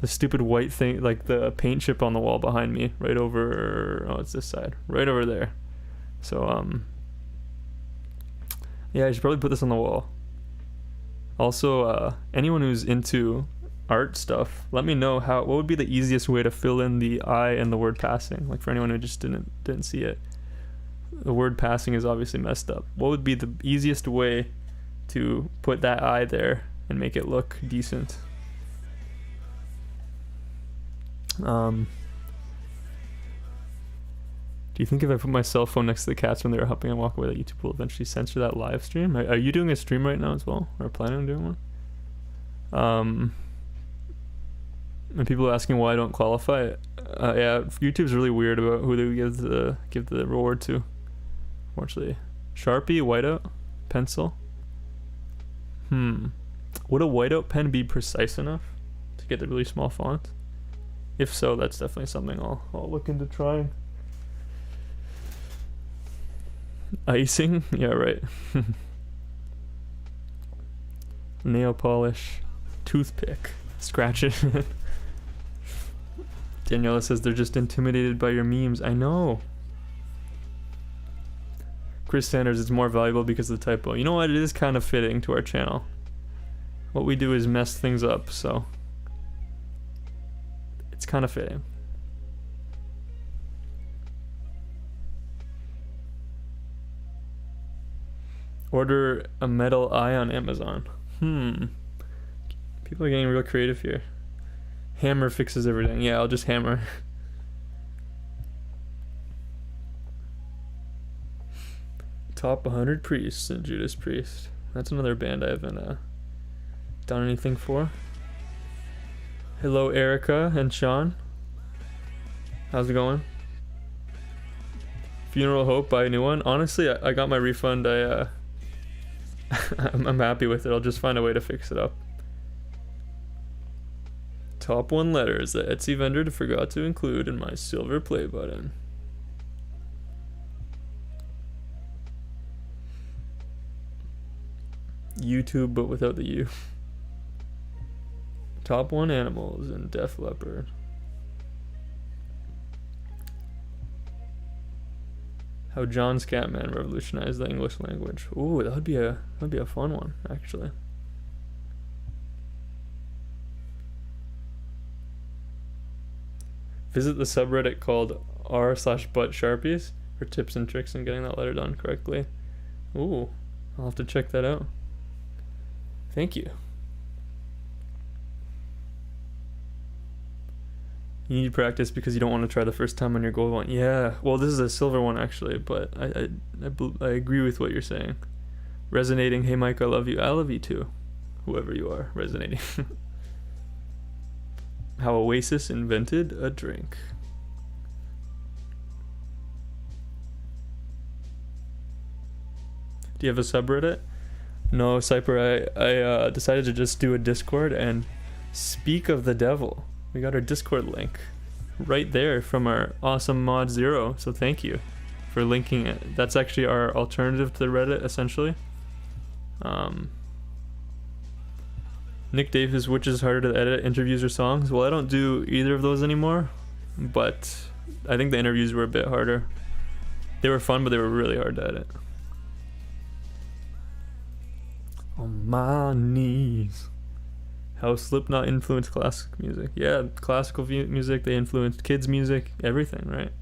the stupid white thing, like the paint chip on the wall behind me, right over. Oh, it's this side, right over there. So yeah, I should probably put this on the wall. Also, anyone who's into art stuff, let me know what would be the easiest way to fill in the I and the word passing. Like for anyone who just didn't see it, the word passing is obviously messed up. What would be the easiest way to put that I there and make it look decent? Do you think if I put my cell phone next to the cats when they were hopping and walk away, that YouTube will eventually censor that live stream? Are you doing a stream right now as well, or planning on doing one? And people are asking why I don't qualify. Yeah, YouTube's really weird about who they give the reward to. Unfortunately, Sharpie, whiteout, pencil. Would a whiteout pen be precise enough to get the really small font? If so, that's definitely something I'll look into trying. Icing? Yeah, right. Nail polish, toothpick, scratch it. Daniela says they're just intimidated by your memes. I know. Chris Sanders, it's more valuable because of the typo. You know what? It is kind of fitting to our channel. What we do is mess things up, so it's kind of fitting. Order a metal eye on Amazon. People are getting real creative here. Hammer fixes everything. Yeah, I'll just hammer. Top 100 Priests and Judas Priest. That's another band I haven't done anything for. Hello, Erica and Sean. How's it going? Funeral Hope, buy a new one. Honestly, I got my refund. I'm happy with it. I'll just find a way to fix it up. Top 1 letters that Etsy vendor forgot to include in my silver play button. YouTube, but without the U. Top 1 animals and Def Leppard. How John Scatman revolutionized the English language. Ooh, that'd be a fun one, actually. Visit the subreddit called r/buttsharpies for tips and tricks in getting that letter done correctly. Ooh, I'll have to check that out. Thank you. You need practice because you don't want to try the first time on your gold one. Yeah, well, this is a silver one actually, but I agree with what you're saying. Resonating, hey Mike, I love you. I love you too, whoever you are. Resonating. How Oasis invented a drink. Do you have a subreddit? No, Cyper, I decided to just do a Discord and speak of the devil. We got our Discord link right there from our awesome mod Zero, so thank you for linking it. That's actually our alternative to the Reddit, essentially. Nick Davis, which is harder to edit, interviews or songs? Well, I don't do either of those anymore, but I think the interviews were a bit harder. They were fun, but they were really hard to edit. On my knees. How Slipknot influenced classic music. Yeah, classical music, they influenced kids' music, everything, right?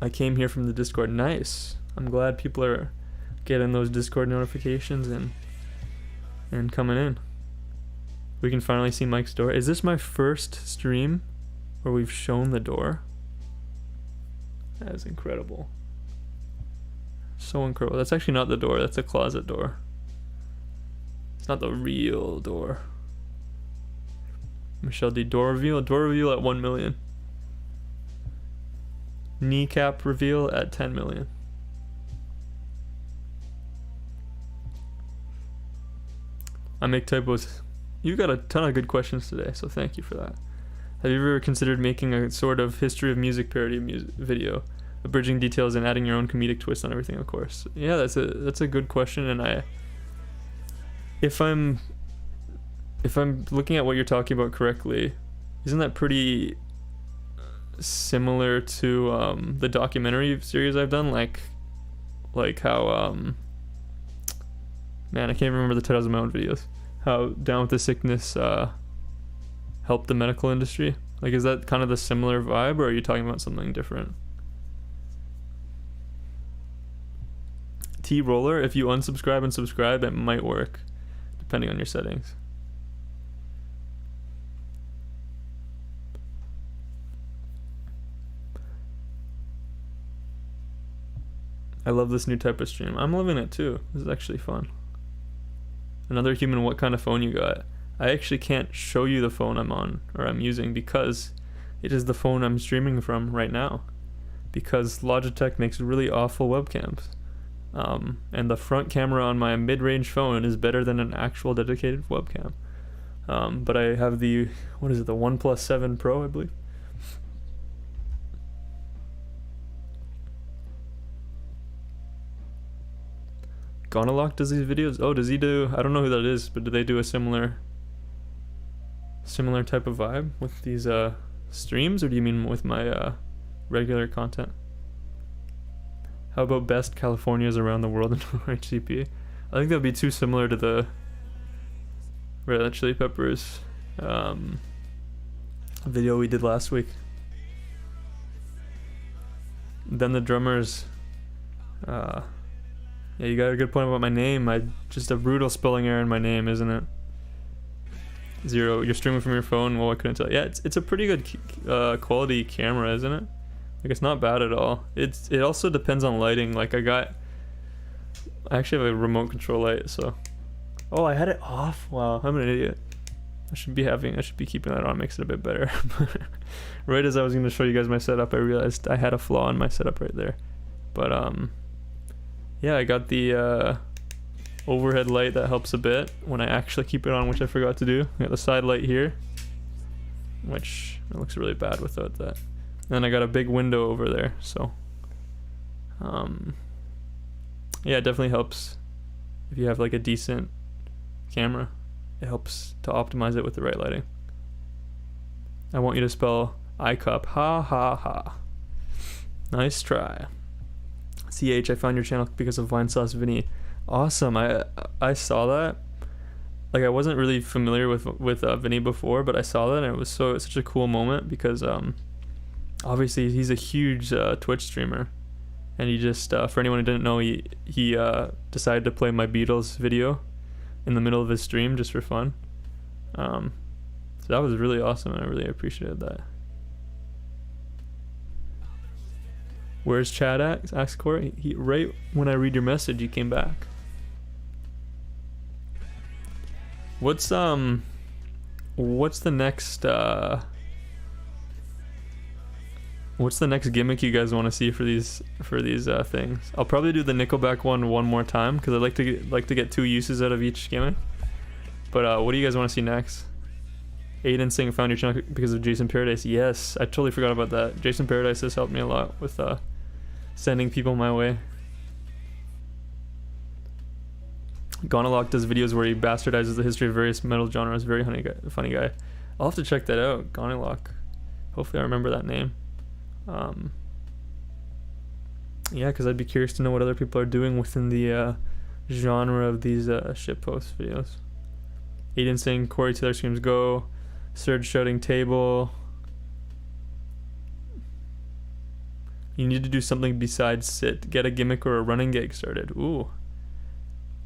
I came here from the Discord. Nice. I'm glad people are getting those Discord notifications and coming in. We can finally see Mike's door. Is this my first stream where we've shown the door? That is incredible. So incredible. That's actually not the door, that's a closet door. It's not the real door. Michelle D. Door reveal. Door reveal at 1 million. Kneecap reveal at 10 million. I make typos. You got a ton of good questions today, so thank you for that. Have you ever considered making a sort of history of music parody video, abridging details and adding your own comedic twist on everything? Of course. Yeah, that's a good question, and if I'm looking at what you're talking about correctly, isn't that pretty similar to the documentary series I've done, like how man, I can't remember the titles of my own videos. How Down with the Sickness helped the medical industry. Like, is that kind of the similar vibe, or are you talking about something different? T-Roller, if you unsubscribe and subscribe, it might work, depending on your settings. I love this new type of stream. I'm loving it too. This is actually fun. Another human, what kind of phone you got? I actually can't show you the phone I'm on or I'm using because it is the phone I'm streaming from right now. Because Logitech makes really awful webcams. And the front camera on my mid-range phone is better than an actual dedicated webcam. But I have the, what is it, the OnePlus 7 Pro, I believe. Gonalock does these videos? Oh, does he do, I don't know who that is, but do they do a similar type of vibe with these streams, or do you mean with my regular content? How about best Californias around the world in HCP? I think that would be too similar to the Red Hot Chili Peppers video we did last week. Then the drummers, yeah, you got a good point about my name. Just a brutal spelling error in my name, isn't it? Zero. You're streaming from your phone. Well, I couldn't tell. Yeah, it's a pretty good quality camera, isn't it? Like, it's not bad at all. It also depends on lighting. Like, I actually have a remote control light, so. Oh, I had it off. Wow, I'm an idiot. I should be keeping that on. Makes it a bit better. Right as I was going to show you guys my setup, I realized I had a flaw in my setup right there. But yeah, I got the overhead light that helps a bit when I actually keep it on, which I forgot to do. I got the side light here, which it looks really bad without that. And then I got a big window over there, so yeah, it definitely helps if you have like a decent camera. It helps to optimize it with the right lighting. I want you to spell iCup. Ha ha ha. Nice try. CH, I found your channel because of Vine Sauce Vinny. Awesome. I saw that. Like, I wasn't really familiar with Vinny before, but I saw that and it was such a cool moment because obviously he's a huge Twitch streamer, and he just for anyone who didn't know, he decided to play my Beatles video in the middle of his stream just for fun. So that was really awesome, and I really appreciated that. Where's Chad at? Asked Corey. Right when I read your message, he came back. What's the next gimmick you guys want to see for these things? I'll probably do the Nickelback one more time because I like to get 2 uses out of each gimmick. But what do you guys want to see next? Aiden saying found your channel because of Jason Paradise. Yes, I totally forgot about that. Jason Paradise has helped me a lot with sending people my way. Gonalock does videos where he bastardizes the history of various metal genres. Very funny guy. I'll have to check that out. Gonalock. Hopefully I remember that name. Yeah, because I'd be curious to know what other people are doing within the genre of these shitpost videos. Aiden saying Corey Taylor screams go. Serge shouting table. You need to do something besides sit. Get a gimmick or a running gag started. Ooh.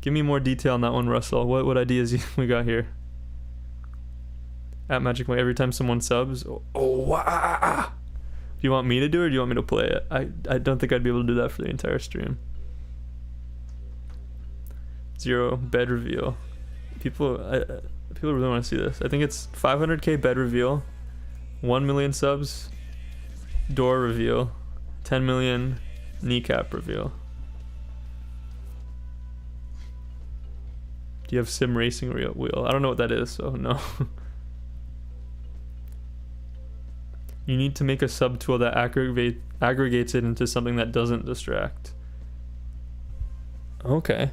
Give me more detail on that one, Russell. What ideas we got here? At Magic Mike, every time someone subs. Oh, wow. Do you want me to do it or do you want me to play it? I don't think I'd be able to do that for the entire stream. 0 bed reveal. People really want to see this. I think it's 500k bed reveal, 1 million subs, door reveal, 10 million kneecap reveal. Do you have sim racing wheel? I don't know what that is, so no. You need to make a sub tool that aggregates it into something that doesn't distract. Okay.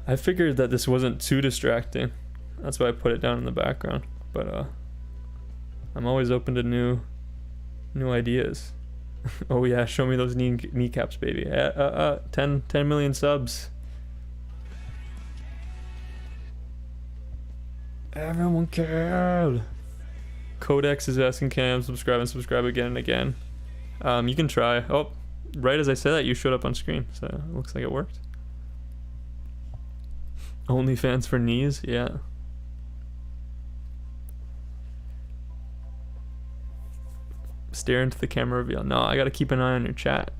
I figured that this wasn't too distracting. That's why I put it down in the background. But I'm always open to new ideas. Oh yeah, show me those kneecaps, baby. 10 million subs. Everyone cared. Codex is asking, can I subscribe and subscribe again and again? You can try. Oh, right as I said that, you showed up on screen, so it looks like it worked. OnlyFans for knees? Yeah. Stare into the camera reveal. No, I gotta keep an eye on your chat.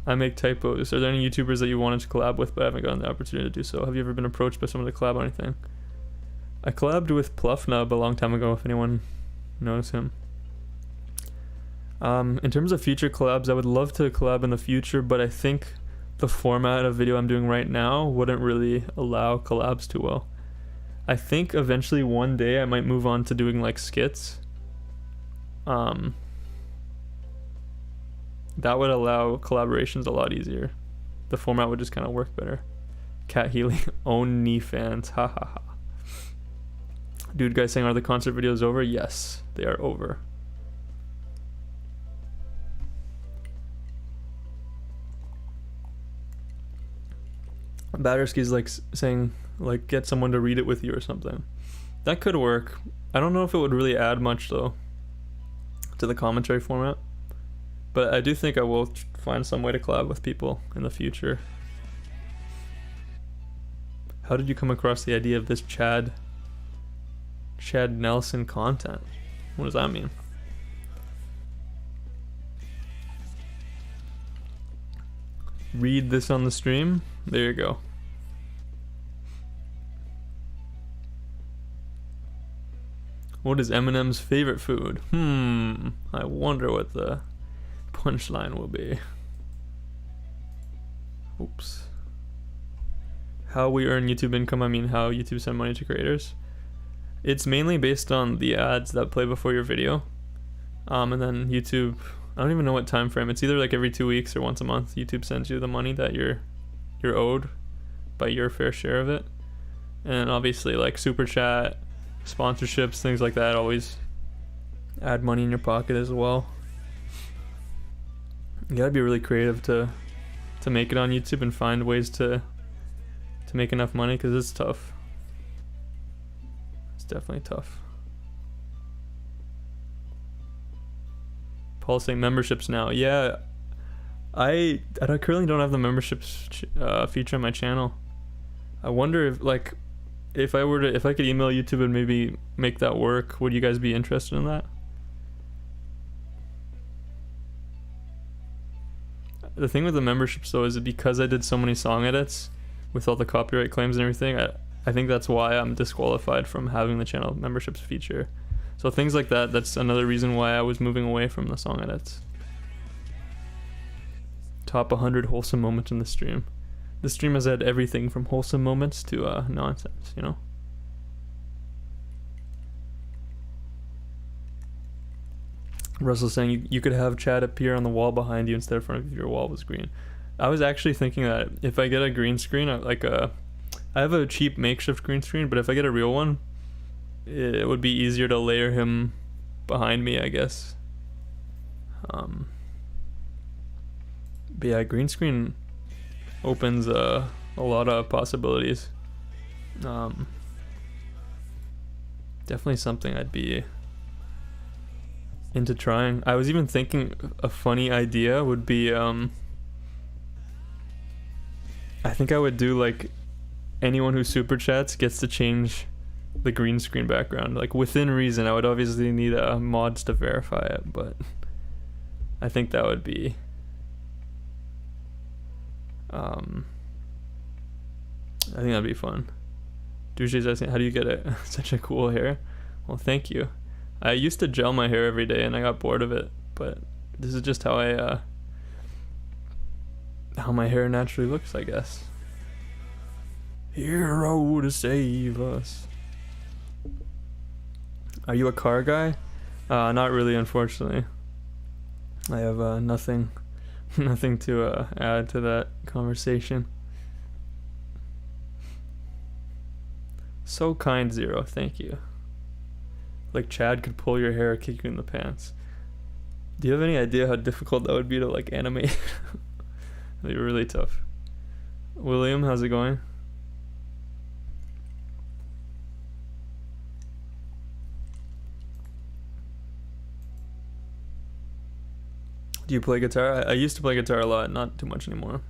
I make typos. Are there any YouTubers that you wanted to collab with but haven't gotten the opportunity to do so? Have you ever been approached by someone to collab on anything? I collabed with Pluffnub a long time ago, if anyone knows him. In terms of future collabs, I would love to collab in the future, but I think the format of video I'm doing right now wouldn't really allow collabs too well. I think eventually one day I might move on to doing like skits. That would allow collaborations a lot easier. The format would just kind of work better. Cat Healy, own knee fans, ha ha ha. Dude guys saying, are the concert videos over? Yes, they are over. Batterski's like saying, like, get someone to read it with you or something. That could work. I don't know if it would really add much though to the commentary format, but I do think I will find some way to collab with people in the future. How did you come across the idea of this Chad Nelson content? What does that mean? Read this on the stream. There you go. What is Eminem's favorite food? I wonder what the punchline will be. Oops. How we earn YouTube income, I mean how YouTube send money to creators. It's mainly based on the ads that play before your video. And then YouTube, I don't even know what time frame. It's either like every 2 weeks or once a month. YouTube sends you the money that you're owed by your fair share of it. And obviously like super chat, sponsorships, things like that always add money in your pocket as well. You gotta be really creative to make it on YouTube and find ways to make enough money, because it's tough. It's definitely tough. Paul saying memberships now. Yeah, I currently don't have the memberships feature on my channel. I wonder if I could email YouTube and maybe make that work, would you guys be interested in that? The thing with the memberships though is that because I did so many song edits with all the copyright claims and everything, I think that's why I'm disqualified from having the channel memberships feature. So things like that, that's another reason why I was moving away from the song edits. Top 100 wholesome moments in the stream. The stream has had everything from wholesome moments to nonsense, you know? Russell's saying you could have Chad appear on the wall behind you instead of front of your wall was green. I was actually thinking that if I get a green screen, I have a cheap makeshift green screen, but if I get a real one, it would be easier to layer him behind me, I guess. But yeah, green screen opens a lot of possibilities. Definitely something I'd be into trying. I was even thinking a funny idea would be I think I would do like anyone who super chats gets to change the green screen background, like within reason. I would obviously need mods to verify it, but I think that would be I think that'd be fun. Douche's asking, how do you get it? Such a cool hair. Well, thank you. I used to gel my hair every day and I got bored of it, but this is just how how my hair naturally looks, I guess. Hero to save us. Are you a car guy? Not really, unfortunately. I have nothing to add to that conversation. So kind, Zero, thank you. Like Chad could pull your hair or kick you in the pants. Do you have any idea how difficult that would be to like animate? That'd be really tough. William, how's it going? Do you play guitar? I used to play guitar a lot, not too much anymore.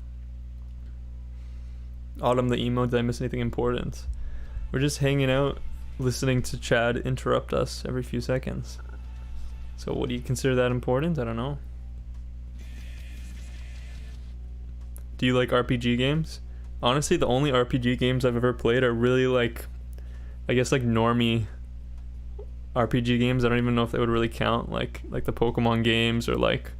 Autumn the emo, did I miss anything important? We're just hanging out, listening to Chad interrupt us every few seconds. So what do you consider that important? I don't know. Do you like RPG games? Honestly, the only RPG games I've ever played are really like, I guess like normie RPG games. I don't even know if they would really count, like the Pokemon games, or like,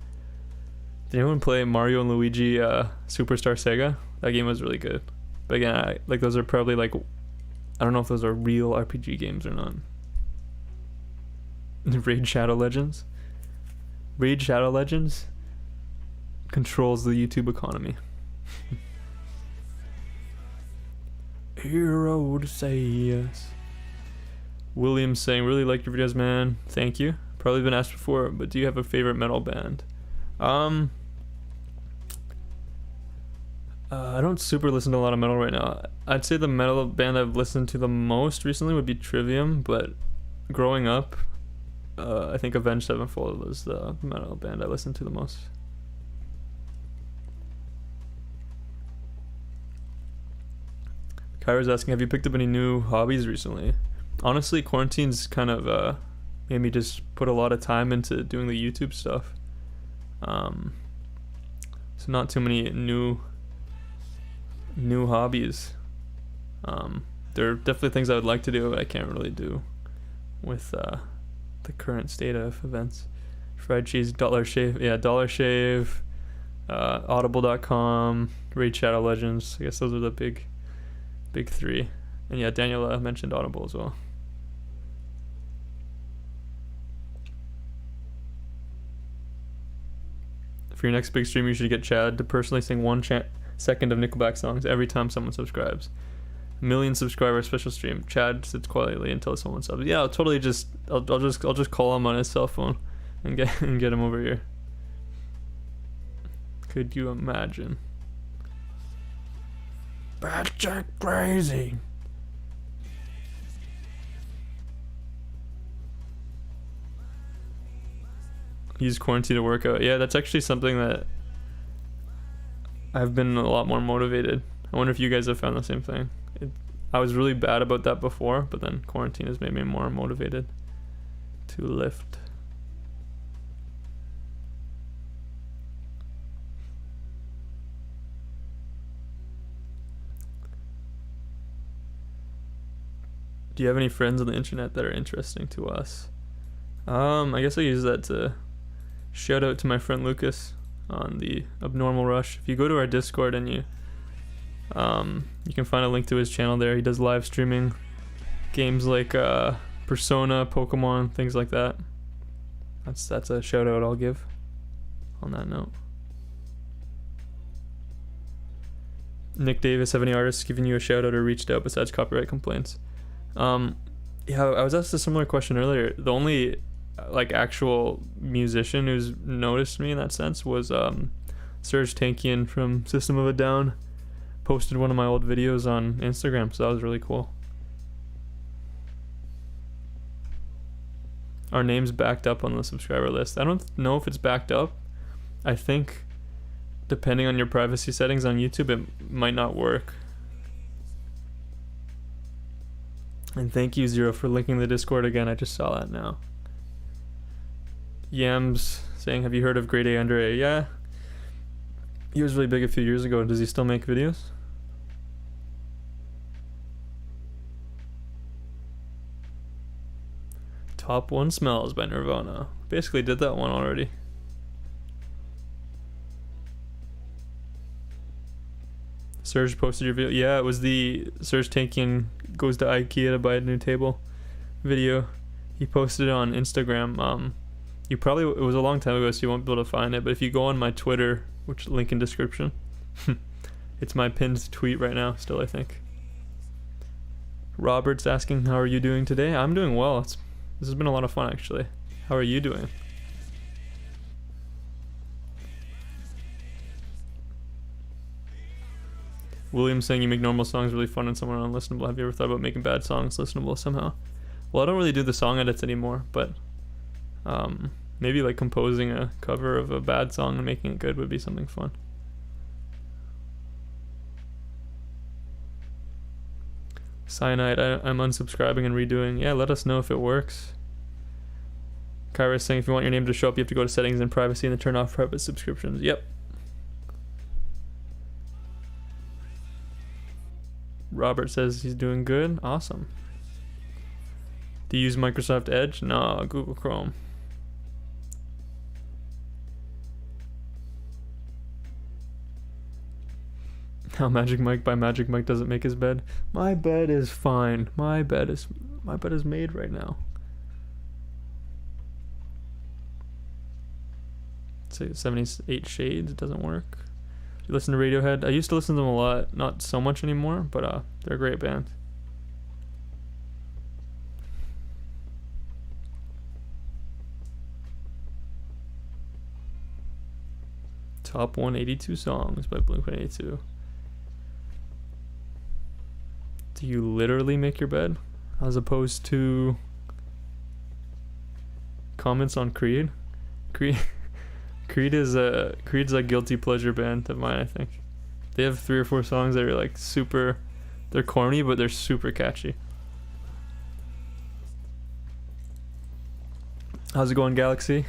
did anyone play Mario and Luigi Superstar Sega? That game was really good. But again, like those are probably like, I don't know if those are real RPG games or not. Raid Shadow Legends. Raid Shadow Legends controls the YouTube economy. Hero to say us. William saying, really like your videos, man. Thank you. Probably been asked before, but do you have a favorite metal band? I don't super listen to a lot of metal right now. I'd say the metal band I've listened to the most recently would be Trivium, but growing up, I think Avenged Sevenfold was the metal band I listened to the most. Kyra's asking, have you picked up any new hobbies recently? Honestly, quarantine's kind of made me just put a lot of time into doing the YouTube stuff. So not too many new hobbies. There are definitely things I would like to do, but I can't really do with the current state of events. Fried cheese, Dollar Shave, Dollar Shave, Audible.com, Raid Shadow Legends. I guess those are the big three. And yeah, Daniela mentioned Audible as well. For your next big stream, you should get Chad to personally sing 1 second of Nickelback songs every time someone subscribes. 1 million subscriber special stream. Chad sits quietly until someone subs. Yeah, I'll totally just I'll just call him on his cell phone and get him over here. Could you imagine? Batshit crazy. Use quarantine to work out. Yeah, that's actually something that I've been a lot more motivated. I wonder if you guys have found the same thing. I was really bad about that before, but then quarantine has made me more motivated to lift. Do you have any friends on the internet that are interesting to us? I guess I use that to shout out to my friend Lucas on the Abnormal Rush. If you go to our Discord and you can find a link to his channel there. He does live streaming games like Persona, Pokemon, things like that. That's a shout out I'll give on that note. Nick Davis, have any artists given you a shout out or reached out besides copyright complaints? Yeah, I was asked a similar question earlier. The only like actual musician who's noticed me in that sense was Serge Tankian from System of a Down. Posted one of my old videos on Instagram, so that was really cool. Our name's backed up on the subscriber list. I don't know if it's backed up. I think depending on your privacy settings on YouTube, it might not work. And thank you, Zero, for linking the Discord again. I just saw that now. Yams saying, have you heard of Grade A Under A? Yeah. He was really big a few years ago. Does he still make videos? Top 1 Smells by Nirvana. Basically did that one already. Serge posted your video. Yeah, it was the Serge Tankian goes to IKEA to buy a new table video. He posted it on Instagram. It was a long time ago, so you won't be able to find it. But if you go on my Twitter, which link in description, it's my pinned tweet right now still, I think. Robert's asking, how are you doing today? I'm doing well. This has been a lot of fun, actually. How are you doing? William saying, you make normal songs really fun and somewhat unlistenable. Have you ever thought about making bad songs listenable somehow? Well, I don't really do the song edits anymore, but maybe like composing a cover of a bad song and making it good would be something fun. Cyanide, I'm unsubscribing and redoing. Yeah, let us know if it works. Kyra's saying, if you want your name to show up, you have to go to settings and privacy and then turn off private subscriptions. Yep. Robert says he's doing good. Awesome. Do you use Microsoft Edge? No, Google Chrome. How Magic Mike by Magic Mike doesn't make his bed. My bed is fine. My bed is made right now. Say 78 Shades. It doesn't work. You listen to Radiohead? I used to listen to them a lot, not so much anymore, but they're a great band. Top 182 songs by Blink-182. Do you literally make your bed, as opposed to comments on Creed? Creed's a guilty pleasure band of mine, I think. They have 3 or 4 songs that are like super, they're corny, but they're super catchy. How's it going, Galaxy?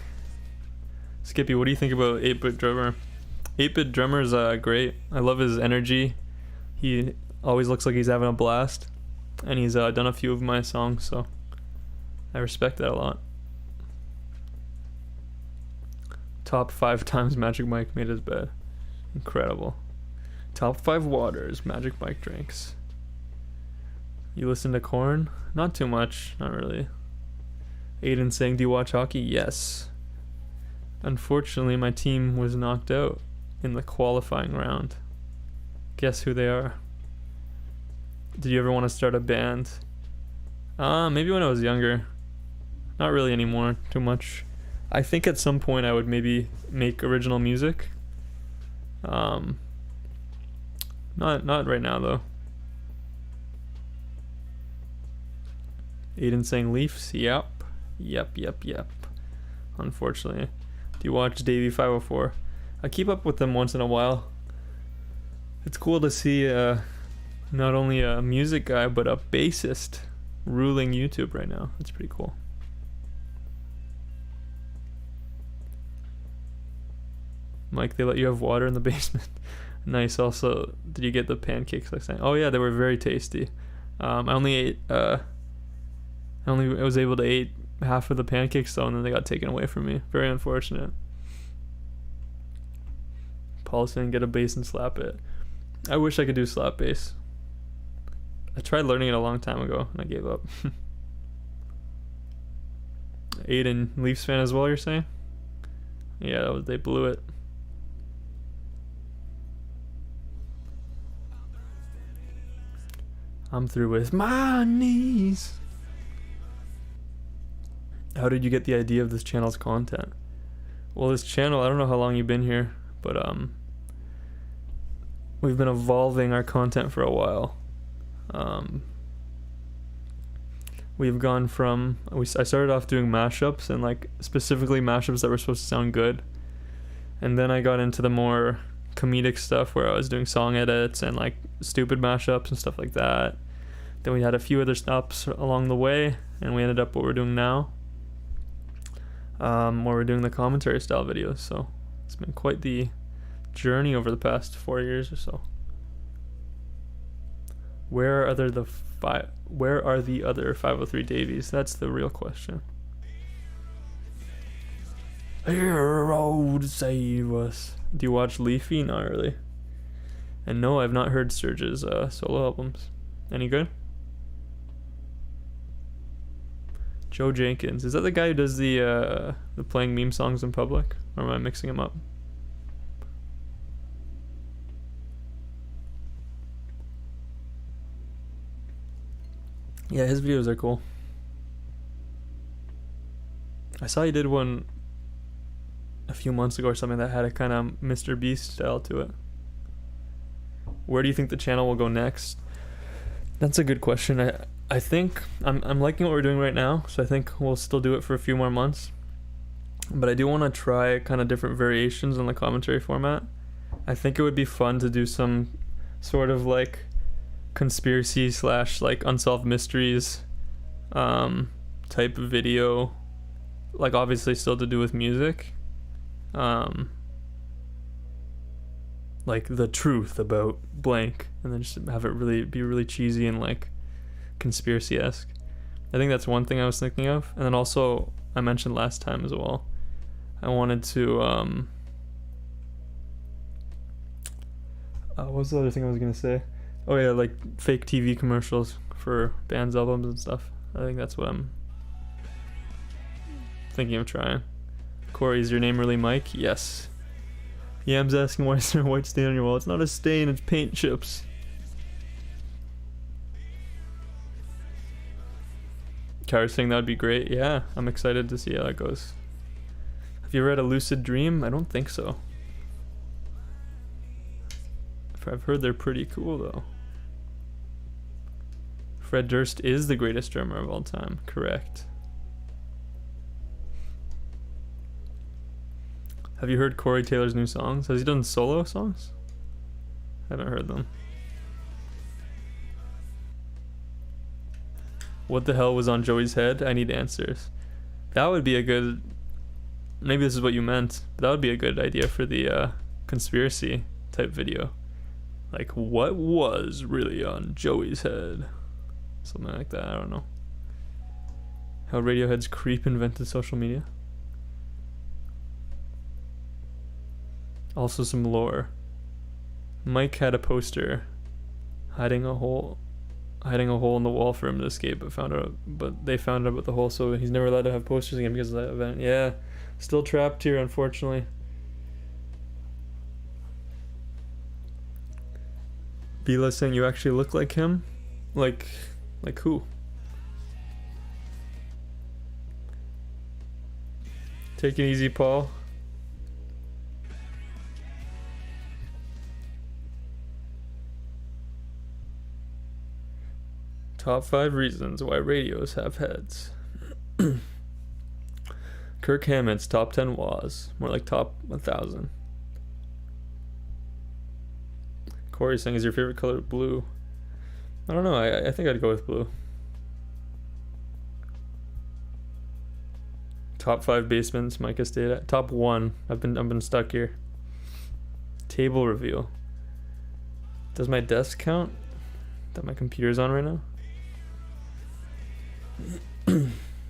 Skippy, what do you think about 8-Bit Drummer? 8-Bit Drummer's great. I love his energy. He always looks like he's having a blast. And he's done a few of my songs, so I respect that a lot. Top 5 times Magic Mike made his bed. Incredible. Top 5 waters Magic Mike drinks. You listen to Korn? Not too much, not really. Aiden saying, do you watch hockey? Yes. Unfortunately, my team was knocked out in the qualifying round. Guess who they are? Did you ever want to start a band? Maybe when I was younger. Not really anymore, too much. I think at some point I would maybe make original music. Not right now though. Aiden saying Leafs? Yep. Unfortunately. Do you watch Davey 504? I keep up with them once in a while. It's cool to see not only a music guy but a bassist ruling YouTube right now. It's pretty cool. Mike, they let you have water in the basement. Nice. Also, did you get the pancakes last night? Oh yeah, they were very tasty. I was able to eat half of the pancakes though, and then they got taken away from me. Very unfortunate. Paul saying get a bass and slap it. I wish I could do slap bass. I tried learning it a long time ago and I gave up. Aiden, Leafs fan as well, you're saying? Yeah, they blew it. I'm through with my knees. How did you get the idea of this channel's content? Well, this channel, I don't know how long you've been here, but we've been evolving our content for a while. We've gone from I started off doing mashups, and like specifically mashups that were supposed to sound good, and then I got into the more comedic stuff where I was doing song edits and like stupid mashups and stuff like that. Then we had a few other stops along the way, and we ended up what we're doing now, where we're doing the commentary style videos. So it's been quite the journey over the past 4 years or so. Where are the other 503 Davies? That's the real question. Hero to save us. Do you watch Leafy? Not really. And no, I've not heard Surge's solo albums. Any good? Joe Jenkins. Is that the guy who does the playing meme songs in public? Or am I mixing him up? Yeah, his videos are cool. I saw he did one a few months ago or something that had a kind of Mr. Beast style to it. Where do you think the channel will go next? That's a good question. I think I'm liking what we're doing right now, so I think we'll still do it for a few more months. But I do want to try kind of different variations on the commentary format. I think it would be fun to do some sort of like conspiracy / like unsolved mysteries type of video, like obviously still to do with music, like the truth about blank, and then just have it be really cheesy and like conspiracy-esque. I think that's one thing I was thinking of. And then also I mentioned last time as well, I wanted to what was the other thing I was gonna say? Oh yeah, like fake TV commercials for bands' albums and stuff. I think that's what I'm thinking of trying. Corey, is your name really Mike? Yes. Yam's asking why is there a white stain on your wall? It's not a stain, it's paint chips. Kara's saying that would be great. Yeah, I'm excited to see how that goes. Have you read A Lucid Dream? I don't think so. I've heard they're pretty cool though. Fred Durst is the greatest drummer of all time. Correct. Have you heard Corey Taylor's new songs? Has he done solo songs? I haven't heard them. What the hell was on Joey's head? I need answers. That would be a good... Maybe this is what you meant. That would be a good idea for the conspiracy type video. Like, what was really on Joey's head? Something like that, I don't know. How Radiohead's Creep invented social media. Also some lore. Mike had a poster hiding a hole in the wall for him to escape, but they found out about the hole, so he's never allowed to have posters again because of that event. Yeah, still trapped here, unfortunately. Bila saying you actually look like him? Like who? Take it easy, Paul. Top 5 reasons why radios have heads. Kirk Hammett's top 10 was more like top 1,000. Corey saying, is your favorite color blue? I don't know. I think I'd go with blue. Top 5 basements Micah stayed at. Top 1. I've been stuck here. Table reveal. Does my desk count? That my computer's on right now?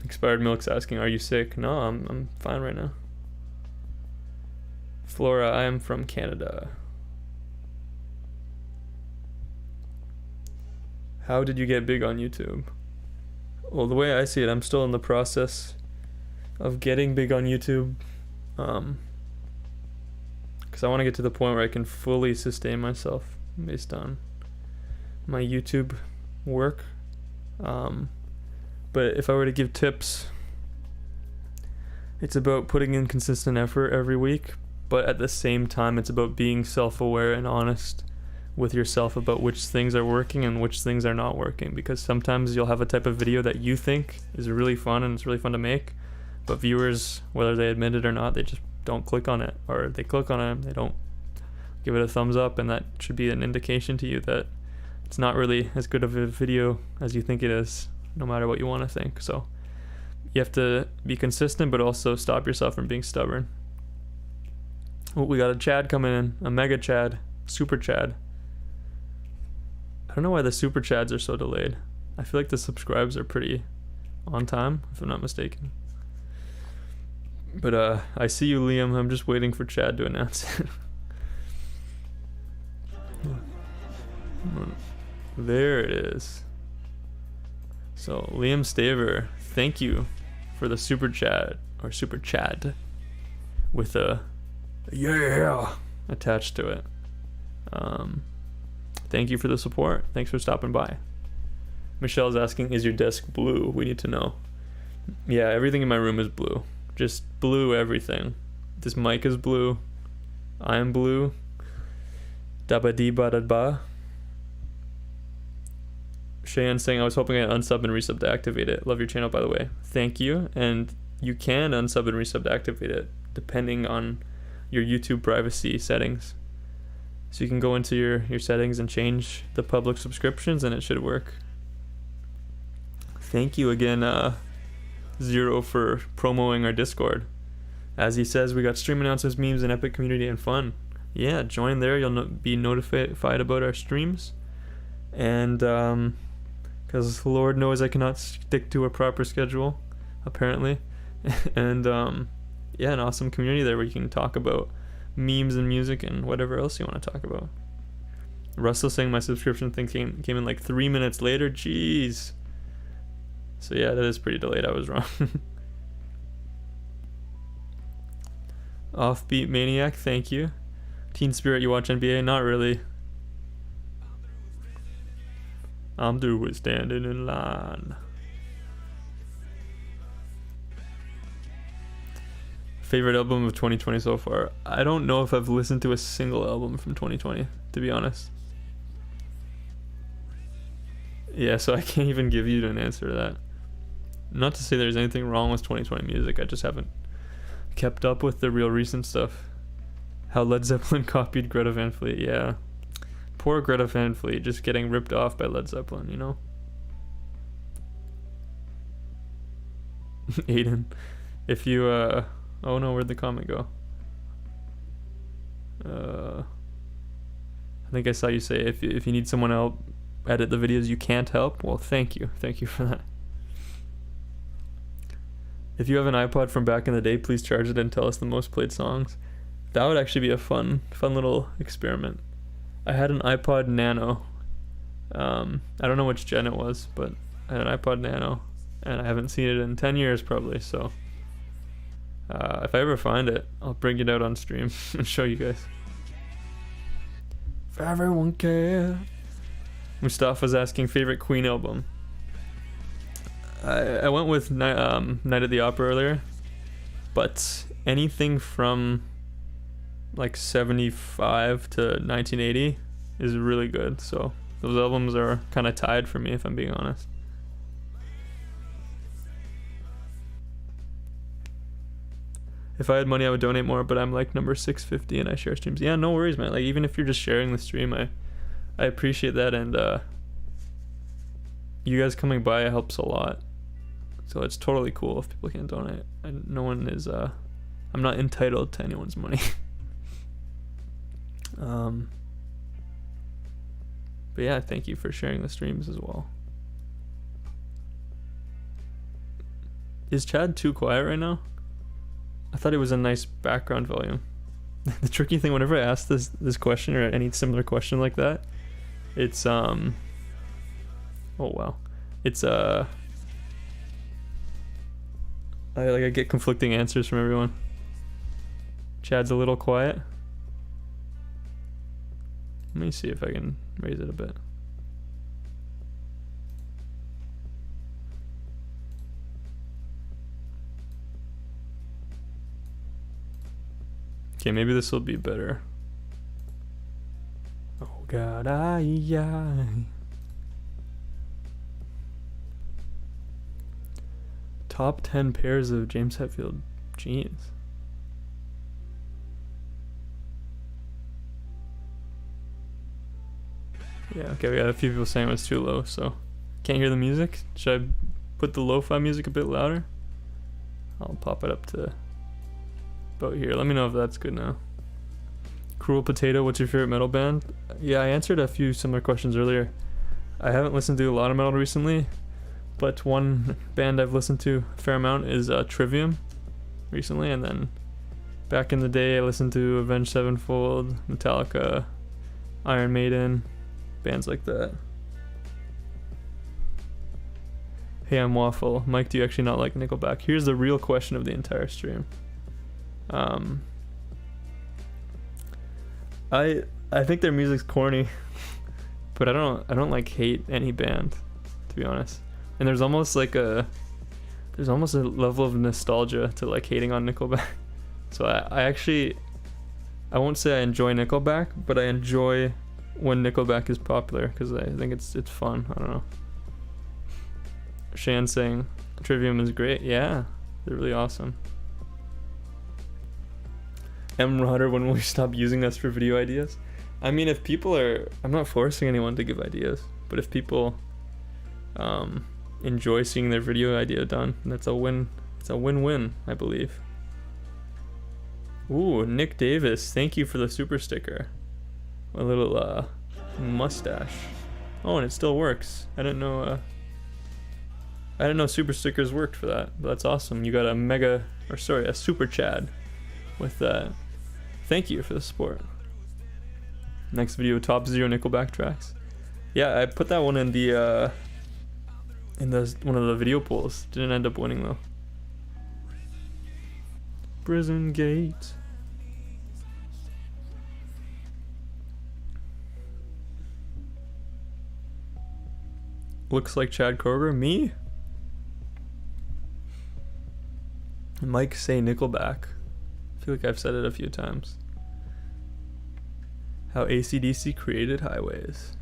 Expired Milk's asking, are you sick? No, I'm fine right now. Flora, I am from Canada. How did you get big on YouTube? Well, the way I see it, I'm still in the process of getting big on YouTube. Because I want to get to the point where I can fully sustain myself based on my YouTube work. But if I were to give tips It's about putting in consistent effort every week, but at the same time, it's about being self-aware and honest with yourself about which things are working and which things are not working, because sometimes you'll have a type of video that you think is really fun and it's really fun to make, but viewers, whether they admit it or not, they just don't click on it, or they click on it and they don't give it a thumbs up, and that should be an indication to you that it's not really as good of a video as you think it is, no matter what you want to think. So you have to be consistent, but also stop yourself from being stubborn. Oh, we got a Chad coming in, a mega Chad, super Chad. I don't know why the super Chads are so delayed. I feel like the subscribes are pretty on time, if I'm not mistaken. But I see you, Liam. I'm just waiting for Chad to announce it. There it is. So Liam Staver, thank you for the super chat, or super chat, with a yeah attached to it. Thank you for the support. Thanks for stopping by. Michelle's asking, is your desk blue? We need to know. Yeah, everything in my room is blue. Just blue everything. This mic is blue. I am blue. Dabba dee ba da ba. Cheyenne saying, I was hoping I'd unsub and resub to activate it. Love your channel, by the way. Thank you. And you can unsub and resub to activate it, depending on your YouTube privacy settings. So you can go into your settings and change the public subscriptions, and it should work. Thank you again, Zero, for promoting our Discord. As he says, we got stream announcements, memes, and epic community and fun. Yeah, join there. You'll be notified about our streams. And because Lord knows I cannot stick to a proper schedule, apparently. And yeah, an awesome community there where you can talk about memes and music and whatever else you want to talk about. Russell saying my subscription thing came in like 3 minutes later. Jeez. So yeah, that is pretty delayed. I was wrong. Offbeat Maniac, thank you. Teen Spirit, you watch NBA? Not really. I'm through with standing in line. Favorite album of 2020 so far? I don't know if I've listened to a single album from 2020, to be honest. Yeah, so I can't even give you an answer to that. Not to say there's anything wrong with 2020 music, I just haven't kept up with the real recent stuff. How Led Zeppelin copied Greta Van Fleet, yeah. Poor Greta Van Fleet, just getting ripped off by Led Zeppelin, you know? Aiden, if you, oh no, where'd the comment go? I think I saw you say if you need someone to help edit the videos you can't help. Well, thank you for that. If you have an iPod from back in the day, please charge it and tell us the most played songs. That would actually be a fun little experiment. I had an iPod Nano. I don't know which gen it was, but I had an iPod Nano, and I haven't seen it in 10 years probably, so if I ever find it, I'll bring it out on stream and show you guys. If everyone cared. Mustafa's asking favorite Queen album. I went with Night at the Opera earlier, but anything from like 75 to 1980 is really good, so those albums are kind of tied for me, if I'm being honest. If I had money, I would donate more, but I'm like number 650 and I share streams. Yeah, no worries, man. Like, even if you're just sharing the stream, I appreciate that, and you guys coming by helps a lot. So it's totally cool if people can't donate. And no one is, I'm not entitled to anyone's money. But yeah, thank you for sharing the streams as well. Is Chad too quiet right now? I thought it was a nice background volume. The tricky thing, whenever I ask this question or any similar question like that, it's oh wow, it's I get conflicting answers from everyone. Chad's a little quiet. Let me see if I can raise it a bit. Okay, maybe this will be better. Oh god, I. Top 10 pairs of James Hetfield jeans. Yeah, okay, we got a few people saying it was too low, so can't hear the music. Should I put the lo-fi music a bit louder? I'll pop it up to about here. Let me know if that's good now. Cruel Potato, what's your favorite metal band? Yeah, I answered a few similar questions earlier. I haven't listened to a lot of metal recently, but one band I've listened to a fair amount is Trivium recently, and then back in the day I listened to Avenged Sevenfold, Metallica, Iron Maiden, bands like that. Hey, I'm Waffle. Mike, do you actually not like Nickelback? Here's the real question of the entire stream. I think their music's corny, but I don't like hate any band, to be honest. And there's almost a level of nostalgia to like hating on Nickelback. So I won't say I enjoy Nickelback, but I enjoy when Nickelback is popular because I think it's fun. I don't know. Shan saying Trivium is great. Yeah, they're really awesome. M. Rodder, when will we stop using us for video ideas? I mean, if people are, I'm not forcing anyone to give ideas, but if people enjoy seeing their video idea done, that's a win. It's a win-win, I believe. Ooh, Nick Davis, thank you for the super sticker. A little mustache. Oh, and it still works. I didn't know super stickers worked for that, but that's awesome. You got a super Chad with that. Thank you for the support. Next video, top 0 Nickelback tracks. Yeah, I put that one in the one of the video polls. Didn't end up winning though. Prison Gate. Looks like Chad Kroger. Me? Mike say Nickelback. I feel like I've said it a few times. How AC/DC created highways.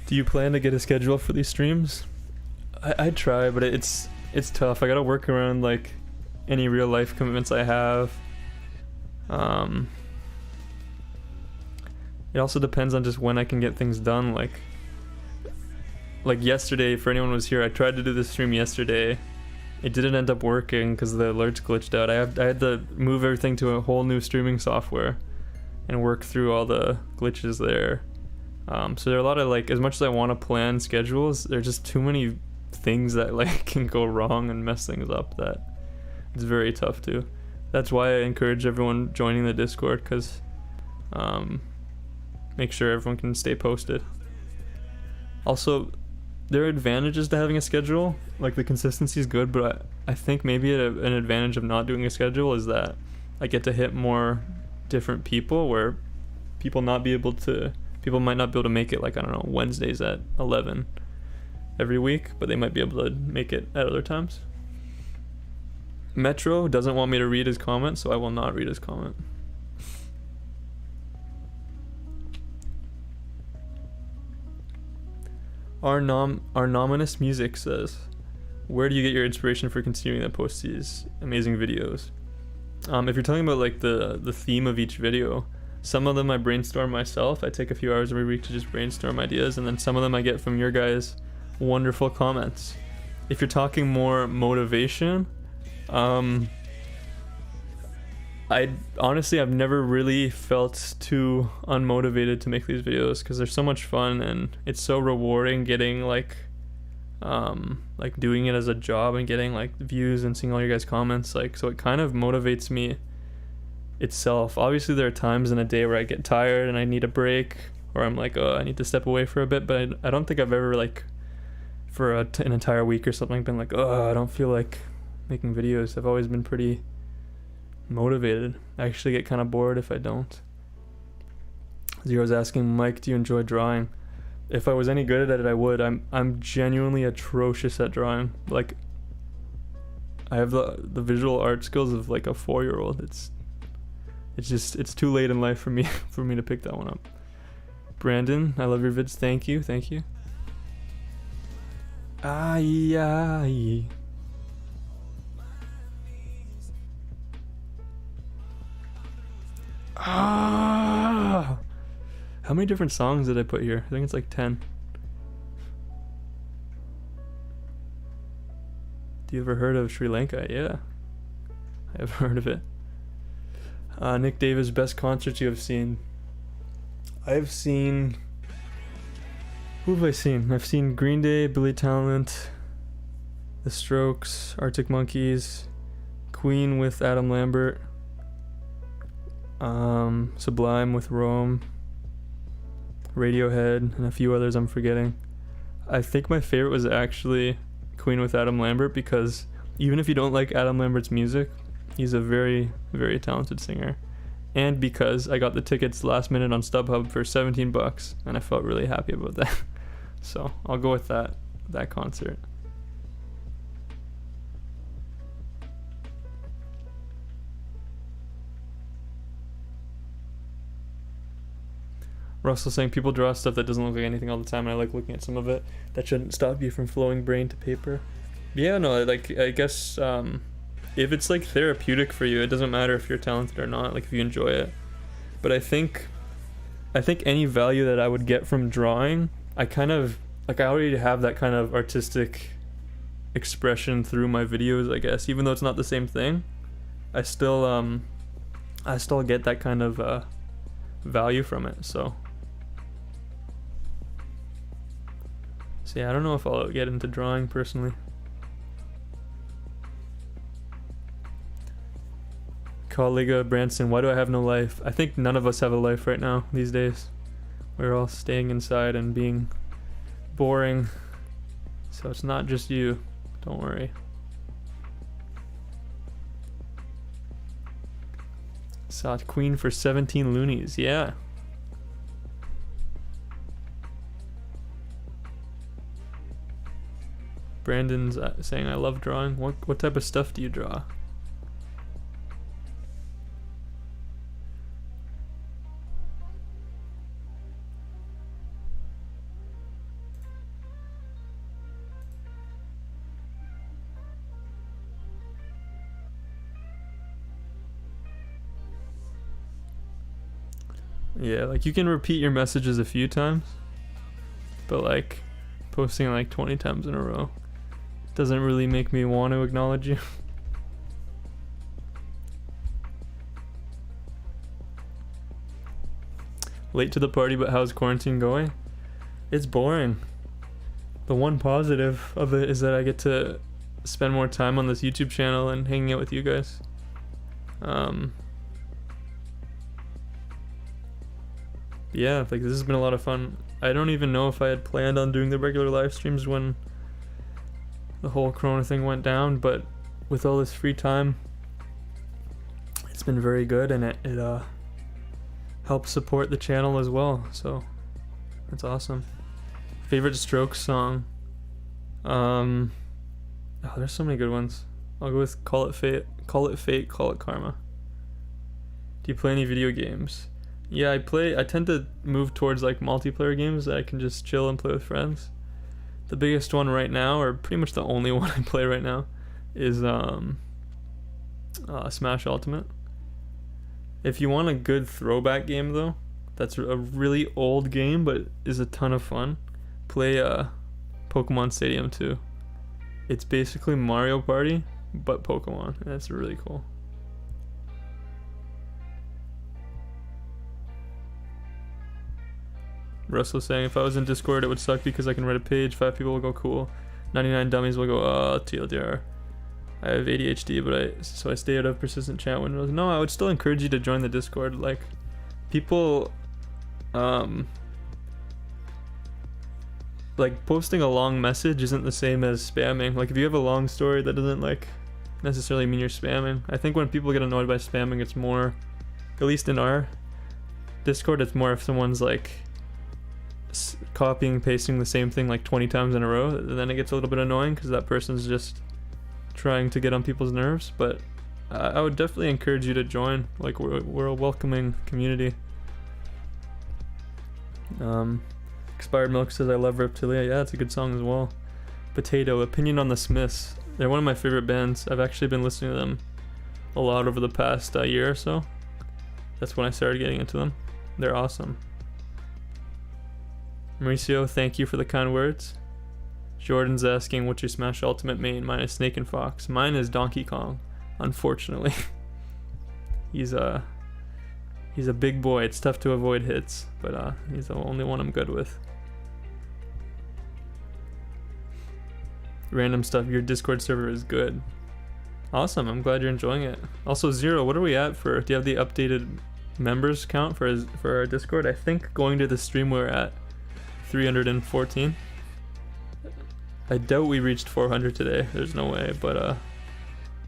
Do you plan to get a schedule for these streams? I try, but it's tough. I gotta work around like any real life commitments I have. It also depends on just when I can get things done. Like yesterday, for anyone who was here, I tried to do this stream yesterday. It didn't end up working because the alerts glitched out. I had to move everything to a whole new streaming software and work through all the glitches there. So there are a lot of like, as much as I want to plan schedules, there's just too many things that like can go wrong and mess things up that it's very tough to. That's why I encourage everyone joining the Discord, because make sure everyone can stay posted. Also, there are advantages to having a schedule. Like the consistency is good, but I think maybe an advantage of not doing a schedule is that I get to hit more different people, where people might not be able to make it, like, I don't know, Wednesdays at 11 every week, but they might be able to make it at other times. Metro doesn't want me to read his comment, so I will not read his comment. Our nominous music says, where do you get your inspiration for continuing to post these amazing videos? If you're talking about like the theme of each video, some of them I brainstorm myself. I take a few hours every week to just brainstorm ideas, and then some of them I get from your guys' wonderful comments. If you're talking more motivation, I've never really felt too unmotivated to make these videos, because they're so much fun and it's so rewarding getting like doing it as a job and getting like views and seeing all your guys' comments, like, so it kind of motivates me itself. Obviously there are times in a day where I get tired and I need a break, or I'm like, oh, I need to step away for a bit, but I don't think I've ever like for an entire week or something been like, oh, I don't feel like making videos. I've always been pretty motivated. I actually get kind of bored if I don't. Zero's asking, Mike, do you enjoy drawing? If I was any good at it, I would. I'm genuinely atrocious at drawing. Like, I have the visual art skills of like a 4-year-old. it's too late in life for me for me to pick that one up. Brandon, I love your vids. Thank you. Ay. Ah. How many different songs did I put here? I think it's like 10. Do you ever heard of Sri Lanka? Yeah, I have heard of it. Nick Davis, best concerts you have seen. I've seen... Who have I seen? I've seen Green Day, Billy Talent, The Strokes, Arctic Monkeys, Queen with Adam Lambert, Sublime with Rome, Radiohead, and a few others I'm forgetting. I think my favorite was actually Queen with Adam Lambert, because even if you don't like Adam Lambert's music, he's a very, very talented singer. And because I got the tickets last minute on StubHub for $17, and I felt really happy about that. So I'll go with that concert. Russell saying people draw stuff that doesn't look like anything all the time, and I like looking at some of it. That shouldn't stop you from flowing brain to paper. Yeah, no, like, I guess if it's like therapeutic for you, it doesn't matter if you're talented or not, like if you enjoy it. But I think any value that I would get from drawing, I kind of, like, I already have that kind of artistic expression through my videos, I guess. Even though it's not the same thing, I still get that kind of value from it. So yeah, I don't know if I'll get into drawing personally. Colleague Branson, why do I have no life? I think none of us have a life right now these days. We're all staying inside and being boring. So it's not just you. Don't worry. Saw Queen for 17 loonies. Yeah. Brandon's saying I love drawing. What type of stuff do you draw? Yeah, like you can repeat your messages a few times, but like posting like 20 times in a row doesn't really make me want to acknowledge you. Late to the party, but how's quarantine going? It's boring. The one positive of it is that I get to spend more time on this YouTube channel and hanging out with you guys. Yeah, like this has been a lot of fun. I don't even know if I had planned on doing the regular live streams when the whole Corona thing went down, but with all this free time, it's been very good, and it helps support the channel as well, so that's awesome. Favorite Strokes song? Oh, there's so many good ones. I'll go with Call It Fate, Call It Karma. Do you play any video games? Yeah, I tend to move towards like multiplayer games that I can just chill and play with friends. The biggest one right now, or pretty much the only one I play right now, is Smash Ultimate. If you want a good throwback game though, that's a really old game but is a ton of fun, play Pokemon Stadium 2. It's basically Mario Party but Pokemon, and it's really cool. Russell saying if I was in Discord it would suck because I can write a page, 5 people will go cool, 99 dummies will go TLDR. I have ADHD, so I stay out of persistent chat windows. No, I would still encourage you to join the Discord. Like, people, like posting a long message isn't the same as spamming. Like if you have a long story, that doesn't like necessarily mean you're spamming. I think when people get annoyed by spamming, it's more, at least in our Discord, it's more if someone's like copying and pasting the same thing like 20 times in a row, then it gets a little bit annoying because that person's just trying to get on people's nerves. But I would definitely encourage you to join. Like, we're a welcoming community. Expired Milk says I love Reptilia. Yeah, it's a good song as well. Potato, Opinion on the Smiths. They're one of my favorite bands. I've actually been listening to them a lot over the past year or so. That's when I started getting into them. They're awesome. Mauricio, thank you for the kind words. Jordan's asking, what's your Smash Ultimate main? Mine is Snake and Fox. Mine is Donkey Kong, unfortunately. He's a big boy. It's tough to avoid hits, but he's the only one I'm good with. Random stuff. Your Discord server is good. Awesome. I'm glad you're enjoying it. Also, Zero, what are we at for? Do you have the updated members count for our Discord? I think going to the stream we're at 314. I doubt we reached 400 today. There's no way, but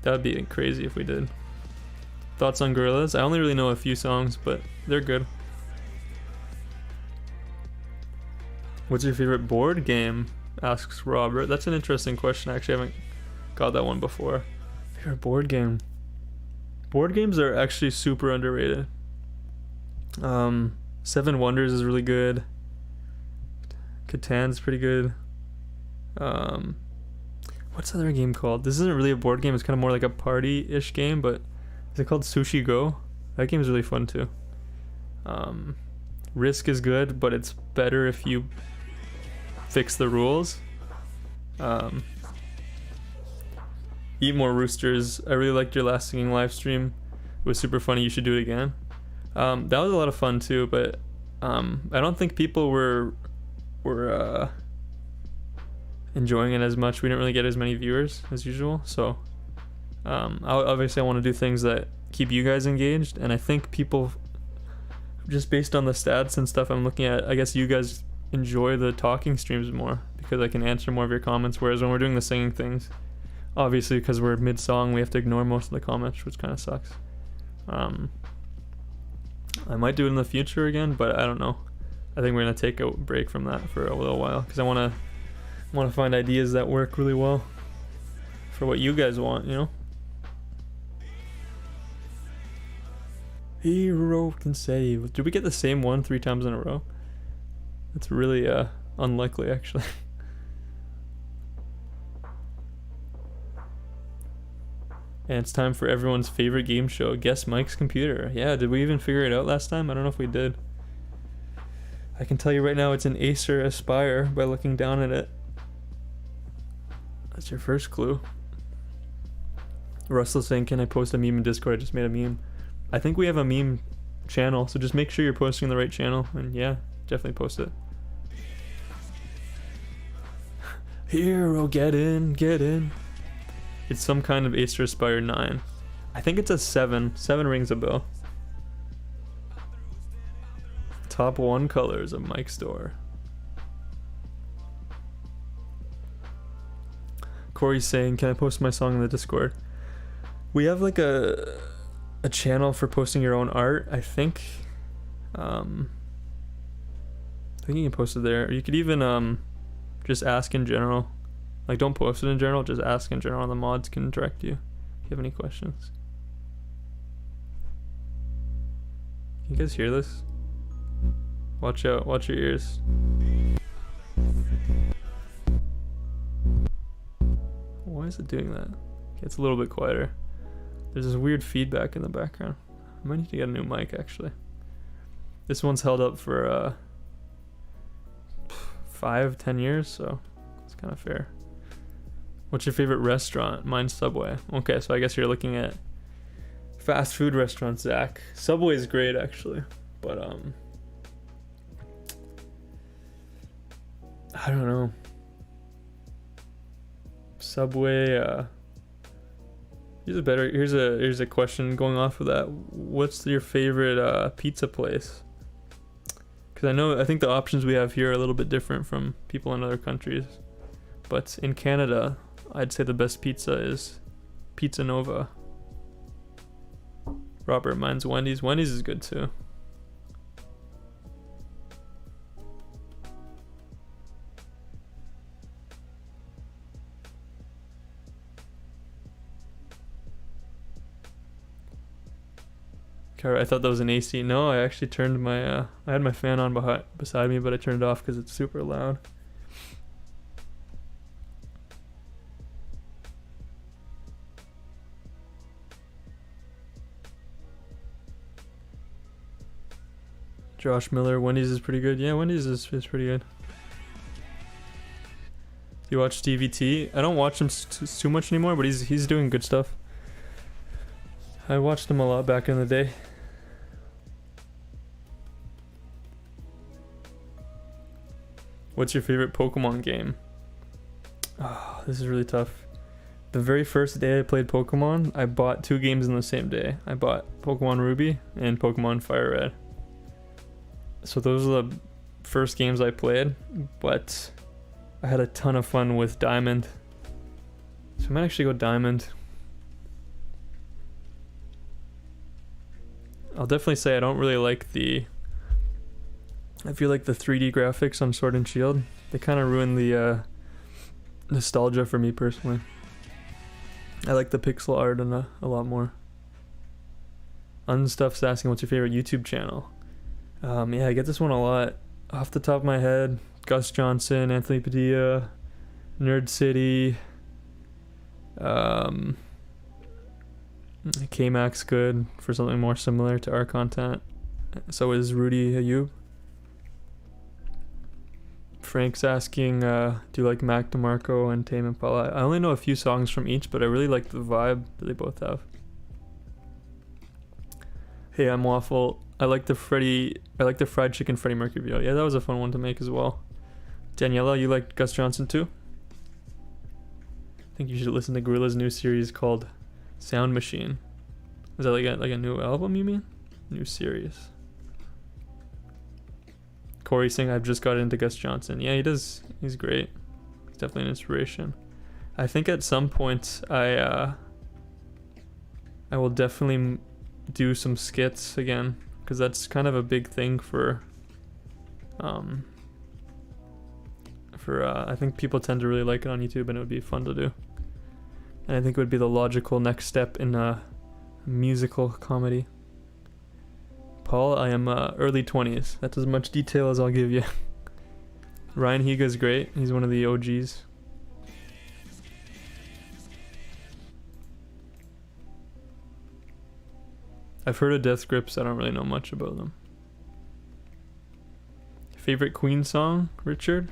that would be crazy if we did. Thoughts on Gorillaz? I only really know a few songs, but they're good. What's your favorite board game? Asks Robert. That's an interesting question. I actually haven't got that one before. Favorite board game? Board games are actually super underrated. Seven Wonders is really good. Catan's pretty good. What's the other game called? This isn't really a board game. It's kind of more like a party-ish game, but is it called Sushi Go? That game is really fun too. Risk is good, but it's better if you fix the rules. Eat More Roosters. I really liked your last singing live stream. It was super funny. You should do it again. That was a lot of fun too, but I don't think people were enjoying it as much. We didn't really get as many viewers as usual, so obviously I want to do things that keep you guys engaged, and I think people, just based on the stats and stuff I'm looking at, I guess you guys enjoy the talking streams more because I can answer more of your comments, whereas when we're doing the singing things, obviously because we're mid-song, we have to ignore most of the comments, which kind of sucks. I might do it in the future again, but I don't know. I think we're gonna take a break from that for a little while because I want to find ideas that work really well for what you guys want, you know. Hero can save. Did we get the same one 3 times in a row? That's really unlikely, actually. And it's time for everyone's favorite game show, Guess Mike's Computer. Yeah, did we even figure it out last time? I don't know if we did. I can tell you right now it's an Acer Aspire by looking down at it. That's your first clue. Russell's saying, can I post a meme in Discord? I just made a meme. I think we have a meme channel, so just make sure you're posting the right channel, and yeah, definitely post it. Hero, get in, get in. It's some kind of Acer Aspire 9. I think it's a 7. 7 rings a bell. Top 1 colors of Mike's store. Corey's saying, can I post my song in the Discord? We have like a channel for posting your own art, I think. I think you can post it there. Or you could even just ask in general. Like, don't post it in general, just ask in general, and the mods can direct you if you have any questions. Can you guys hear this? Watch out, watch your ears. Why is it doing that? Okay, it's a little bit quieter. There's this weird feedback in the background. I might need to get a new mic, actually. This one's held up for 5-10 years, so it's kind of fair. What's your favorite restaurant? Mine's Subway. Okay, so I guess you're looking at fast food restaurants, Zach. Subway's great, actually, but I don't know. Subway. Here's a question going off of that. What's your favorite pizza place? Because I think the options we have here are a little bit different from people in other countries. But in Canada, I'd say the best pizza is Pizza Nova. Robert, mine's Wendy's. Wendy's is good too. I thought that was an AC. No, I actually turned my I had my fan on beside me, but I turned it off because it's super loud. Josh Miller, Wendy's is pretty good. Yeah, Wendy's is pretty good. Do you watch Stevie T? I don't watch him too much anymore, but he's doing good stuff. I watched him a lot back in the day. What's your favorite Pokemon game? Oh, this is really tough. The very first day I played Pokemon, I bought 2 games in the same day. I bought Pokemon Ruby and Pokemon Fire Red. So those are the first games I played, but I had a ton of fun with Diamond. So I might actually go Diamond. I'll definitely say I don't really like I feel like the 3D graphics on Sword and Shield, they kind of ruin the nostalgia for me personally. I like the pixel art and a lot more. Unstuff's asking, what's your favorite YouTube channel? Yeah, I get this one a lot. Off the top of my head, Gus Johnson, Anthony Padilla, Nerd City, K-Mac's good for something more similar to our content. So is Rudy Ayub. Frank's asking, do you like Mac DeMarco and Tame Impala? I only know a few songs from each, but I really like the vibe that they both have. Hey, I'm Waffle. I like the fried chicken Freddie Mercury video. Yeah, that was a fun one to make as well. Daniela, you like Gus Johnson too? I think you should listen to Gorilla's new series called Sound Machine. Is that like a new album, you mean? New series. Corey saying, I've just got into Gus Johnson. Yeah, he does. He's great. He's definitely an inspiration. I think at some point I will definitely do some skits again, because that's kind of a big thing for I think people tend to really like it on YouTube, and it would be fun to do. And I think it would be the logical next step in musical comedy. Paul, I am early 20s. That's as much detail as I'll give you. Ryan Higa's great. He's one of the OGs. I've heard of Death Grips. I don't really know much about them. Favorite Queen song, Richard?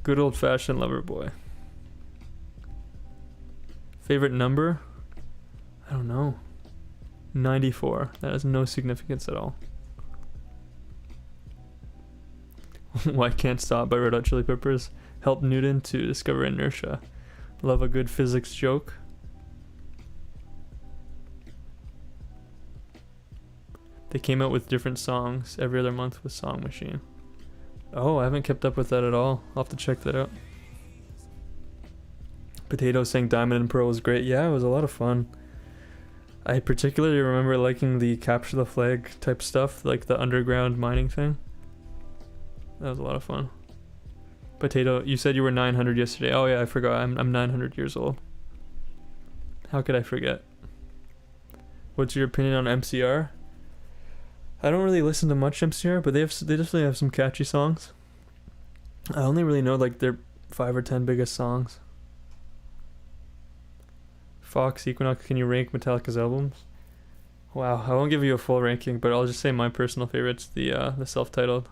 Good Old Fashioned Lover Boy. Favorite number? I don't know. 94. That has no significance at all. Why Can't Stop by Red Hot Chili Peppers. Help Newton to discover inertia. Love a good physics joke. They came out with different songs every other month with Song Machine. Oh, I haven't kept up with that at all. I'll have to check that out. Potato saying Diamond and Pearl was great. Yeah, it was a lot of fun. I particularly remember liking the capture the flag type stuff, like the underground mining thing. That was a lot of fun. Potato, you said you were 900 yesterday. Oh yeah, I forgot. I'm 900 years old. How could I forget? What's your opinion on MCR? I don't really listen to much MCR, but they definitely have some catchy songs. I only really know like their 5 or 10 biggest songs. Fox Equinox, can you rank Metallica's albums? Wow, I won't give you a full ranking, but I'll just say my personal favorite's the self-titled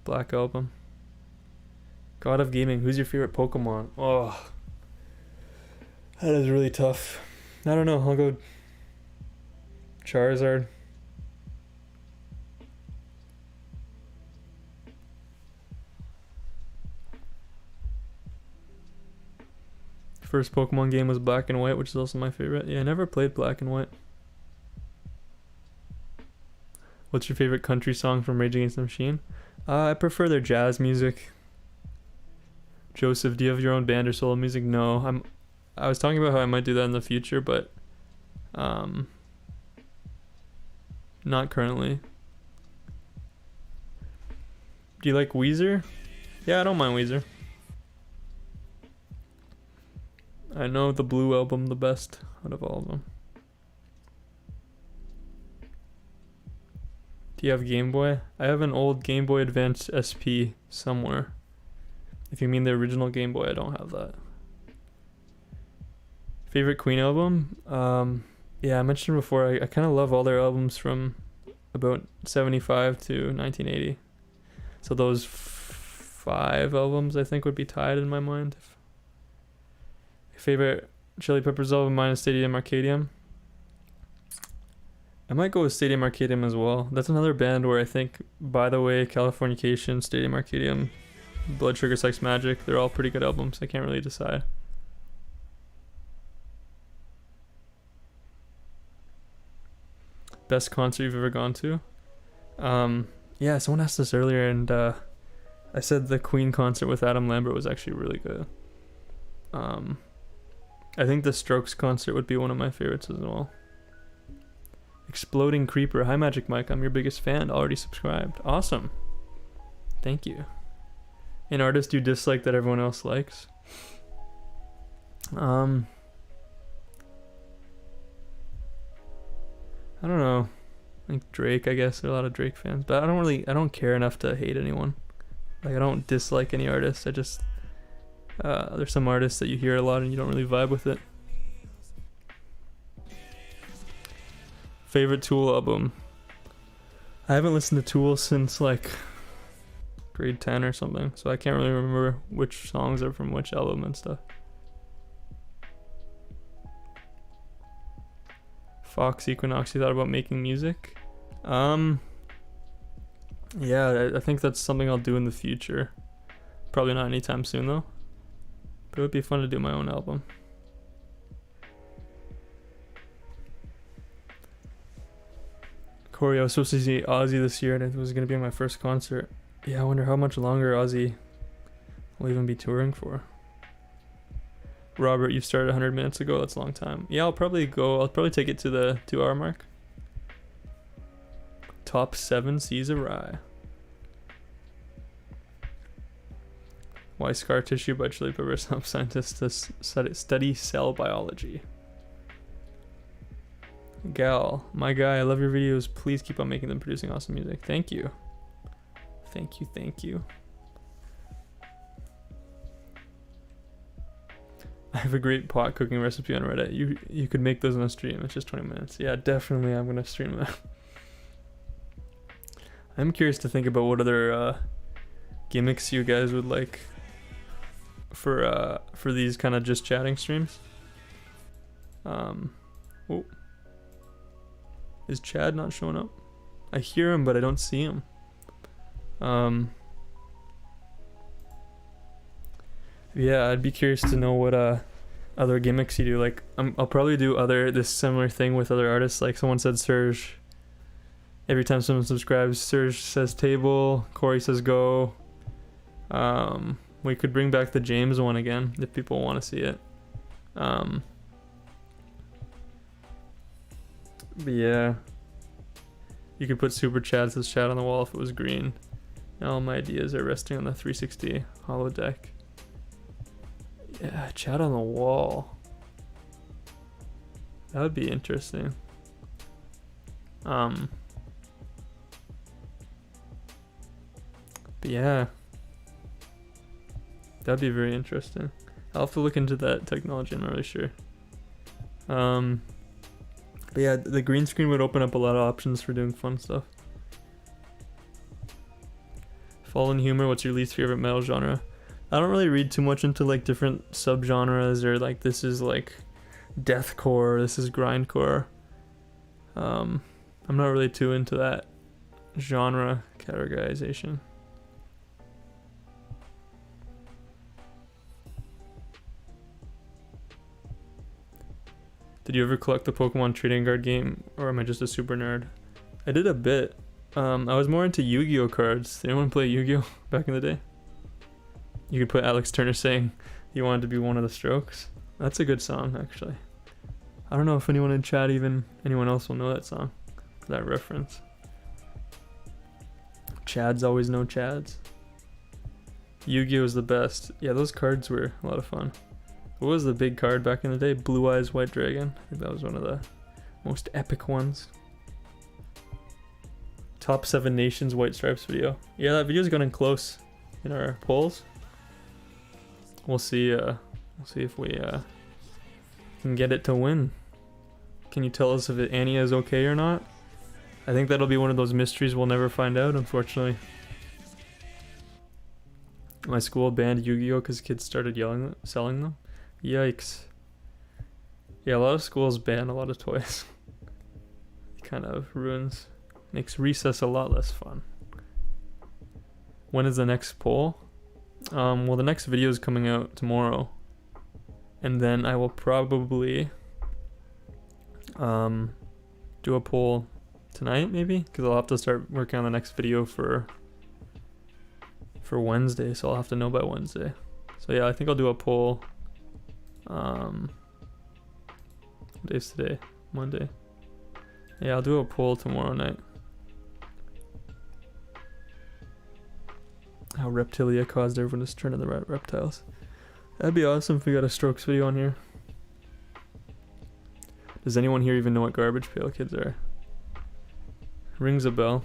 Black Album. God of Gaming, who's your favorite Pokemon? Oh, that is really tough. I don't know, I'll go Charizard. First Pokemon game was Black and White, which is also my favorite. Yeah, I never played Black and White. What's your favorite country song from Rage Against the Machine? I prefer their jazz music. Joseph, do you have your own band or solo music? No, I was talking about how I might do that in the future, but not currently. Do you like Weezer? Yeah, I don't mind Weezer. I know the Blue album the best out of all of them. Do you have Game Boy? I have an old Game Boy Advance SP somewhere. If you mean the original Game Boy, I don't have that. Favorite Queen album? Yeah, I mentioned before, I kind of love all their albums from about 75 to 1980. So those 5 albums I think would be tied in my mind. Favorite Chili Peppers album, mine is Stadium Arcadium. I might go with Stadium Arcadium as well. That's another band where I think, By the Way, Californication, Stadium Arcadium, Blood Sugar Sex Magic, they're all pretty good albums. I can't really decide. Best concert you've ever gone to? Yeah, someone asked this earlier, and I said the Queen concert with Adam Lambert was actually really good. I think the Strokes concert would be one of my favorites as well. Exploding Creeper. Hi Magic Mike, I'm your biggest fan. Already subscribed. Awesome. Thank you. An artist you dislike that everyone else likes? I don't know. I think Drake, I guess. There are a lot of Drake fans. But I don't care enough to hate anyone. Like, I don't dislike any artist. I just, there's some artists that you hear a lot and you don't really vibe with it. Favorite Tool album? I haven't listened to Tool since like grade 10 or something, so I can't really remember which songs are from which album and stuff. Fox Equinox, you thought about making music? Yeah, I think that's something I'll do in the future. Probably not anytime soon though, but it would be fun to do my own album. Corey, I was supposed to see Ozzy this year and it was going to be my first concert. Yeah, I wonder how much longer Ozzy will even be touring for. Robert, you've started 100 minutes ago. That's a long time. Yeah, I'll probably take it to the 2-hour mark. Top 7 Seas of Rye. Why Scar Tissue by Chili Peppers helps scientists to study cell biology. Gal, my guy, I love your videos. Please keep on making them, producing awesome music. Thank you. Thank you, thank you. I have a great pot cooking recipe on Reddit. You could make those on a stream. It's just 20 minutes. Yeah, definitely I'm going to stream that. I'm curious to think about what other gimmicks you guys would like for these kind of just chatting streams. Oh. Is Chad not showing up? I hear him, but I don't see him. Yeah, I'd be curious to know what other gimmicks you do. Like, I'll probably do this similar thing with other artists. Like someone said Serge. Every time someone subscribes, Serge says table, Corey says go. We could bring back the James one again if people want to see it. But yeah, you could put super chats as chat on the wall if it was green. And all my ideas are resting on the 360 holodeck. Yeah, chat on the wall. That would be interesting. But yeah, that'd be very interesting. I'll have to look into that technology. I'm not really sure. But yeah, the green screen would open up a lot of options for doing fun stuff. Fallen Humor, what's your least favorite metal genre? I don't really read too much into like different subgenres or like this is like deathcore, this is grindcore. I'm not really too into that genre categorization. Did you ever collect the Pokemon trading card game, or am I just a super nerd? I did a bit. I was more into Yu-Gi-Oh cards. Did anyone play Yu-Gi-Oh back in the day? You could put Alex Turner saying he wanted to be one of the Strokes. That's a good song, actually. I don't know if anyone in chat, anyone else will know that song, that reference. Chads always know Chads. Yu-Gi-Oh is the best. Yeah, those cards were a lot of fun. What was the big card back in the day? Blue Eyes White Dragon. I think that was one of the most epic ones. Top 7 nations White Stripes video. Yeah, that video's gotten close in our polls. We'll see if we can get it to win. Can you tell us if Anya is okay or not? I think that'll be one of those mysteries we'll never find out, unfortunately. My school banned Yu-Gi-Oh because kids started selling them. Yikes. Yeah, a lot of schools ban a lot of toys. It kind of makes recess a lot less fun. When is the next poll? Well, the next video is coming out tomorrow. And then I will probably do a poll tonight, maybe? Because I'll have to start working on the next video for Wednesday, so I'll have to know by Wednesday. So yeah, I think I'll do a poll. What day's today? Monday. Yeah, I'll do a poll tomorrow night. How Reptilia caused everyone to turn to the reptiles. That'd be awesome if we got a Strokes video on here. Does anyone here even know what Garbage Pail Kids are? Rings a bell.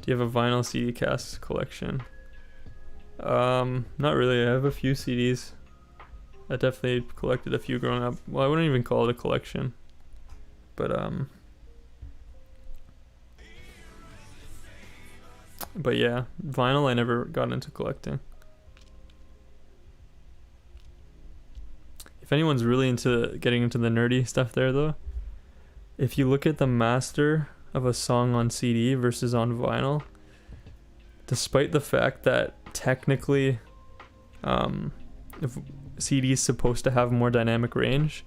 Do you have a vinyl CD cast collection? Not really. I have a few CDs. I definitely collected a few growing up. Well, I wouldn't even call it a collection. But yeah, vinyl I never got into collecting. If anyone's really into getting into the nerdy stuff there though, if you look at the master of a song on CD versus on vinyl, despite the fact that technically if CD is supposed to have more dynamic range,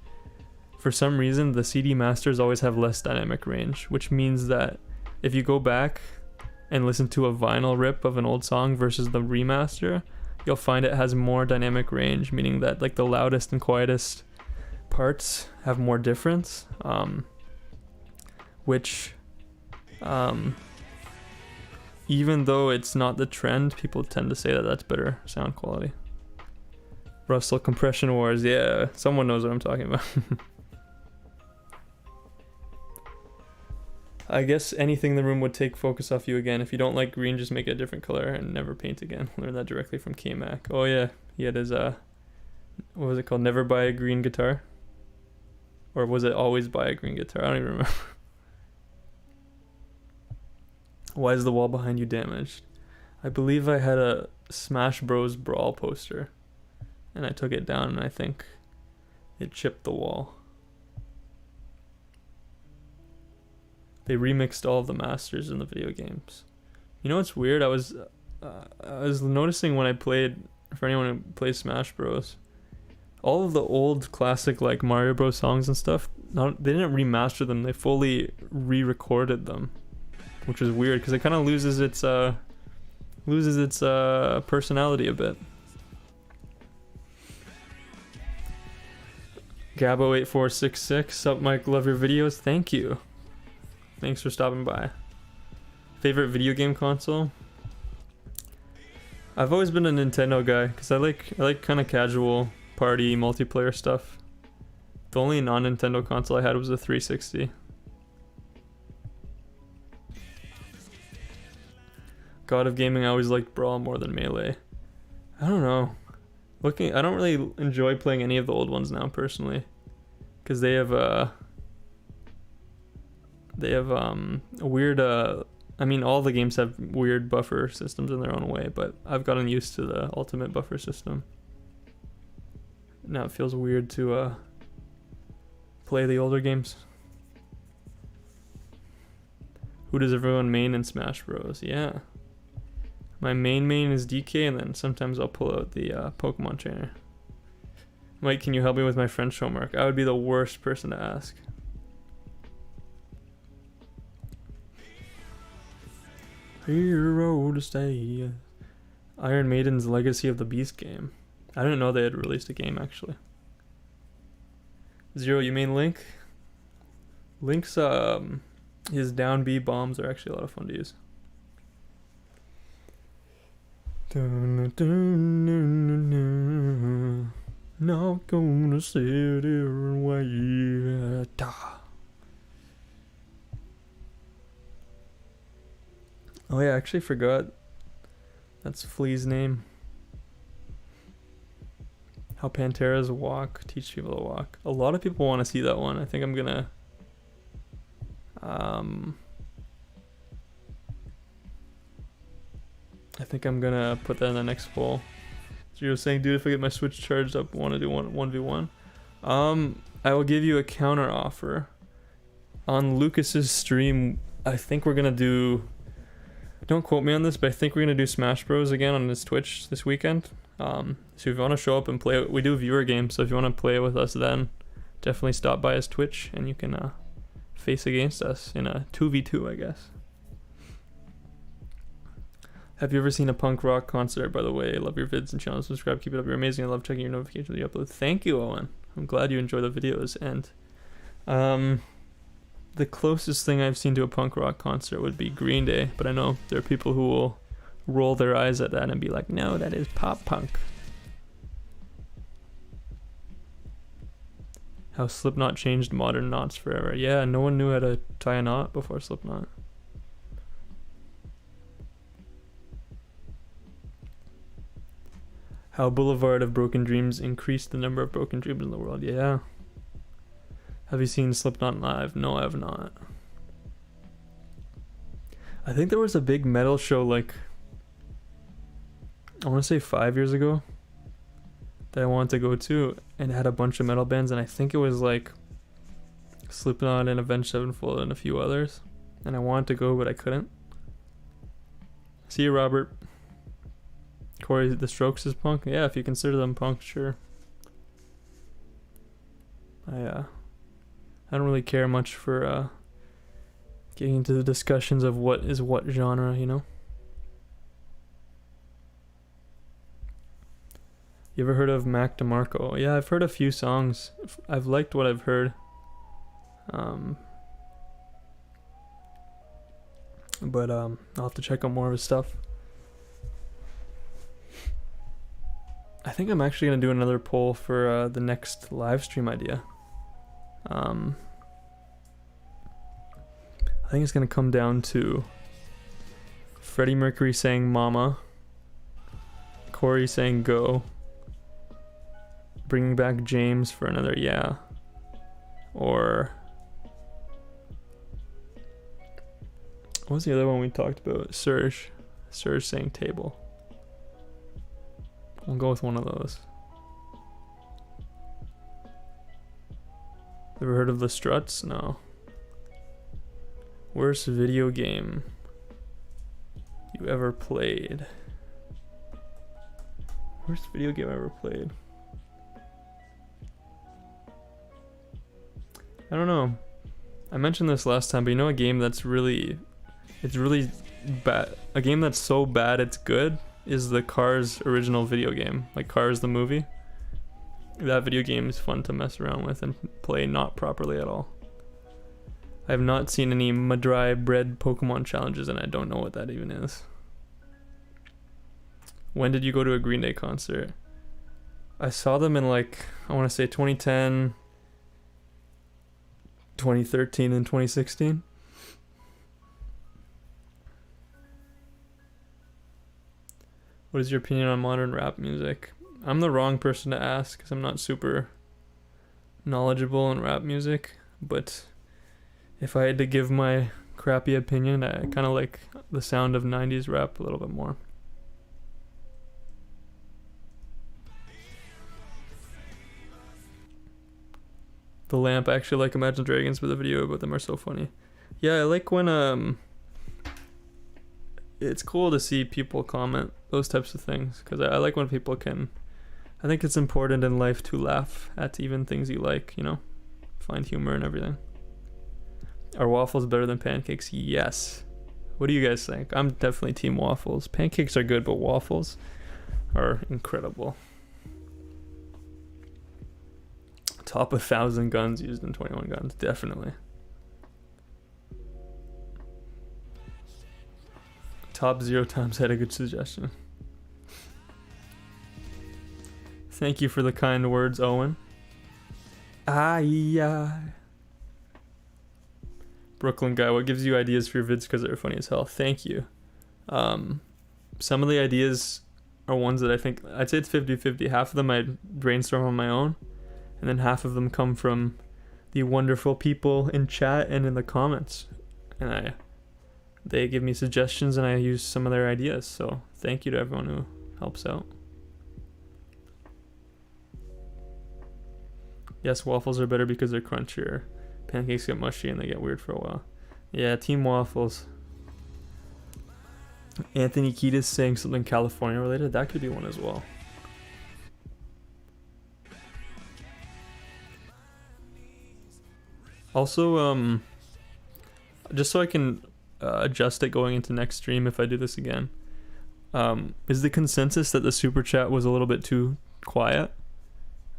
for some reason the CD masters always have less dynamic range, which means that if you go back and listen to a vinyl rip of an old song versus the remaster, you'll find it has more dynamic range, meaning that like the loudest and quietest parts have more difference, which even though it's not the trend, people tend to say that that's better sound quality. Russell Compression Wars, yeah, someone knows what I'm talking about. I guess anything in the room would take focus off you again. If you don't like green, just make it a different color and never paint again. Learn that directly from K-Mac. Oh yeah, he had his what was it called? Never buy a green guitar? Or was it always buy a green guitar? I don't even remember. Why is the wall behind you damaged? I believe I had a Smash Bros. Brawl poster and I took it down and I think it chipped the wall. They remixed all of the masters in the video games. You know what's weird? I was noticing when I played, for anyone who plays Smash Bros, all of the old classic like Mario Bros songs and stuff, they didn't remaster them, they fully re-recorded them, which is weird because it kind of loses its personality a bit. Gabo8466, sup Mike, love your videos, thank you. Thanks for stopping by. Favorite video game console? I've always been a Nintendo guy because I like kind of casual party multiplayer stuff. The only non-Nintendo console I had was a 360. God of Gaming, I always liked Brawl more than Melee. I don't know. I don't really enjoy playing any of the old ones now personally, because they have a weird I mean all the games have weird buffer systems in their own way, but I've gotten used to the ultimate buffer system. Now it feels weird to play the older games. Who does everyone main in Smash Bros? Yeah. My main is DK, and then sometimes I'll pull out the Pokemon trainer. Mike, can you help me with my French homework? I would be the worst person to ask. Hero to stay. Iron Maiden's Legacy of the Beast game. I didn't know they had released a game actually. Zero, you mean Link? Link's his down B bombs are actually a lot of fun to use. Not gonna sit here and wait. Oh yeah, I actually forgot. That's Flea's name. How Panteras walk, teach people to walk. A lot of people want to see that one. I think I'm gonna put that in the next poll. So you're saying, dude, if I get my Switch charged up, want to do 1v1? I will give you a counter offer. On Lucas's stream, I think we're gonna do, don't quote me on this, but I think we're gonna do Smash Bros again on his Twitch this weekend. So if you want to show up and play, we do viewer games, so if you want to play with us then, definitely stop by his Twitch and you can face against us in a 2v2, I guess. Have you ever seen a punk rock concert, by the way? I love your vids and channel. Subscribe, keep it up, you're amazing. I love checking your notifications when you upload. Thank you, Owen. I'm glad you enjoy the videos. And the closest thing I've seen to a punk rock concert would be Green Day, but I know there are people who will roll their eyes at that and be like, no, that is pop punk. How Slipknot changed modern knots forever. Yeah, no one knew how to tie a knot before Slipknot. How Boulevard of Broken Dreams increased the number of broken dreams in the world. Yeah. Have you seen Slipknot live? No, I have not. I think there was a big metal show like, I want to say 5 years ago, that I wanted to go to, and it had a bunch of metal bands, and I think it was like Slipknot and Avenged Sevenfold and a few others, and I wanted to go but I couldn't. See you, Robert. Corey, the Strokes is punk? Yeah, if you consider them punk, sure. I don't really care much for getting into the discussions of what is what genre, you know? You ever heard of Mac DeMarco? Yeah, I've heard a few songs. I've liked what I've heard. But I'll have to check out more of his stuff. I think I'm actually going to do another poll for the next live stream idea. I think it's going to come down to Freddie Mercury saying mama, Corey saying go, bringing back James for another yeah, or what was the other one we talked about? Serge saying table. I'll go with one of those. Ever heard of the Struts? No. Worst video game you ever played? Worst video game I ever played? I don't know. I mentioned this last time, but you know a game that's really, it's really bad, a game that's so bad it's good, is the Cars original video game, like Cars the movie. That video game is fun to mess around with and play not properly at all. I have not seen any Madry Bread Pokemon challenges, and I don't know what that even is. When did you go to a Green Day concert? I saw them in like, I want to say 2010, 2013, and 2016. What is your opinion on modern rap music? I'm the wrong person to ask because I'm not super knowledgeable in rap music, but if I had to give my crappy opinion, I kind of like the sound of 90s rap a little bit more. The Lamp, I actually like Imagine Dragons, but the video about them are so funny. Yeah, I like when it's cool to see people comment those types of things, because I like when people can, I think it's important in life to laugh at even things you like, you know, find humor and everything. Are waffles better than pancakes? Yes. What do you guys think? I'm definitely team waffles. Pancakes are good, but waffles are incredible. Top 1,000 guns used in 21 Guns, definitely. Top 0 times had a good suggestion. Thank you for the kind words, Owen. Brooklyn guy, what gives you ideas for your vids because they're funny as hell? Thank you. Some of the ideas are ones that I'd say it's 50-50. Half of them I brainstorm on my own, and then half of them come from the wonderful people in chat and in the comments. And they give me suggestions and I use some of their ideas. So thank you to everyone who helps out. Yes, waffles are better because they're crunchier. Pancakes get mushy and they get weird for a while. Yeah, team waffles. Anthony Kiedis saying something California related. That could be one as well. Also, just so I can adjust it going into next stream if I do this again, is the consensus that the super chat was a little bit too quiet?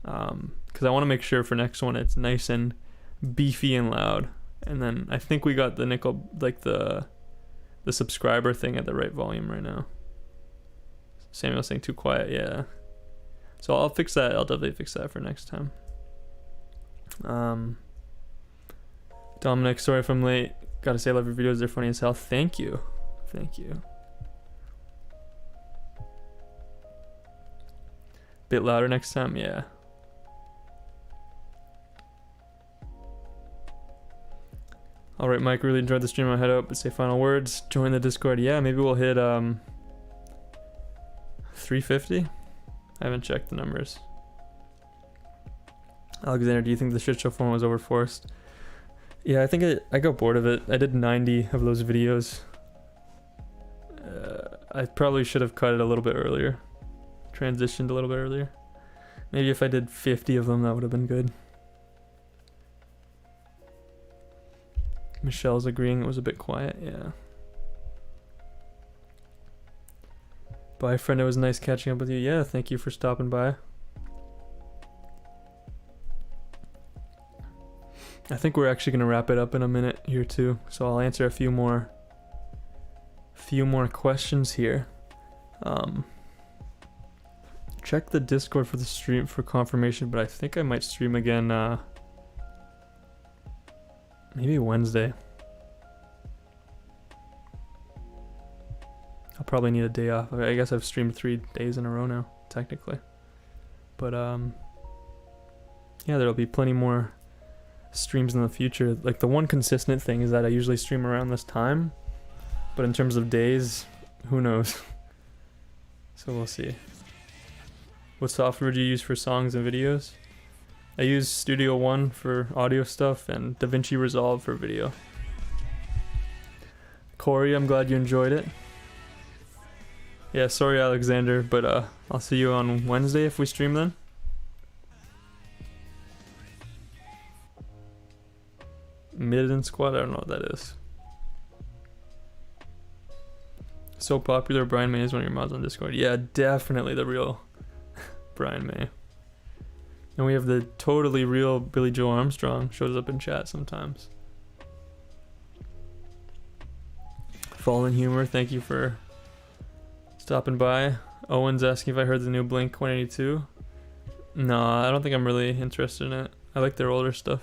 Because I want to make sure for next one it's nice and beefy and loud. And then I think we got the the subscriber thing at the right volume right now. Samuel's saying too quiet, yeah. So I'll fix that. I'll definitely fix that for next time. Dominic, sorry if I'm late. Gotta say I love your videos, they're funny as hell. Thank you. Thank you. Bit louder next time, yeah. Alright, Mike, really enjoyed the stream. I'll head out, but say final words. Join the Discord. Yeah, maybe we'll hit 350? I haven't checked the numbers. Alexander, do you think the shit show format was overforced? Yeah, I think I got bored of it. I did 90 of those videos. I probably should have cut it a little bit earlier. Transitioned a little bit earlier. Maybe if I did 50 of them, that would have been good. Michelle's agreeing it was a bit quiet, yeah. Bye, friend. It was nice catching up with you. Yeah, thank you for stopping by. I think we're actually going to wrap it up in a minute here too. So I'll answer a few more questions here. Check the Discord for the stream for confirmation, but I think I might stream again maybe Wednesday. I'll probably need a day off. I guess I've streamed 3 days in a row now, technically. But yeah, there'll be plenty more streams in the future. Like, the one consistent thing is that I usually stream around this time, but in terms of days, who knows? So we'll see. What software do you use for songs and videos? I use Studio One for audio stuff and DaVinci Resolve for video. Corey, I'm glad you enjoyed it. Yeah, sorry Alexander, but I'll see you on Wednesday if we stream then. Midden Squad, I don't know what that is. So popular, Brian May is one of your mods on Discord. Yeah, definitely the real Brian May. And we have the totally real Billy Joe Armstrong, shows up in chat sometimes. Fallen Humor, thank you for stopping by. Owen's asking if I heard the new Blink 182. No, I don't think I'm really interested in it. I like their older stuff.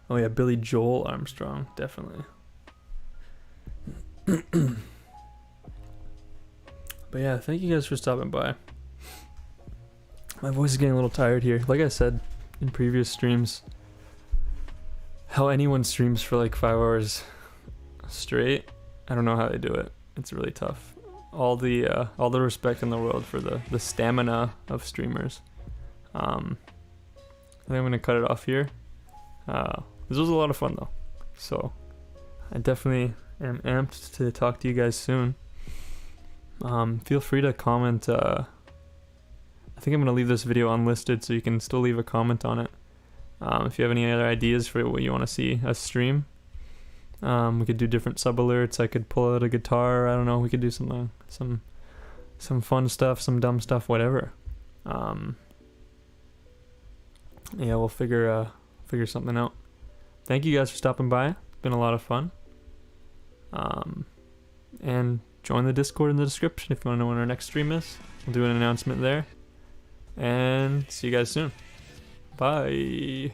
Oh yeah, Billy Joel Armstrong, definitely. But yeah, thank you guys for stopping by. My voice is getting a little tired here. Like I said in previous streams, how anyone streams for like 5 hours straight, I don't know how they do it. It's really tough. All the respect in the world for the stamina of streamers. I think I'm gonna cut it off here. This was a lot of fun though, so I definitely am amped to talk to you guys soon. Feel free to comment. I think I'm going to leave this video unlisted so you can still leave a comment on it. If you have any other ideas for what you want to see us stream, we could do different sub alerts. I could pull out a guitar. I don't know. We could do something, some fun stuff, some dumb stuff, whatever. Yeah, we'll figure figure something out. Thank you guys for stopping by. It's been a lot of fun. And join the Discord in the description if you want to know when our next stream is. We'll do an announcement there. And see you guys soon. Bye.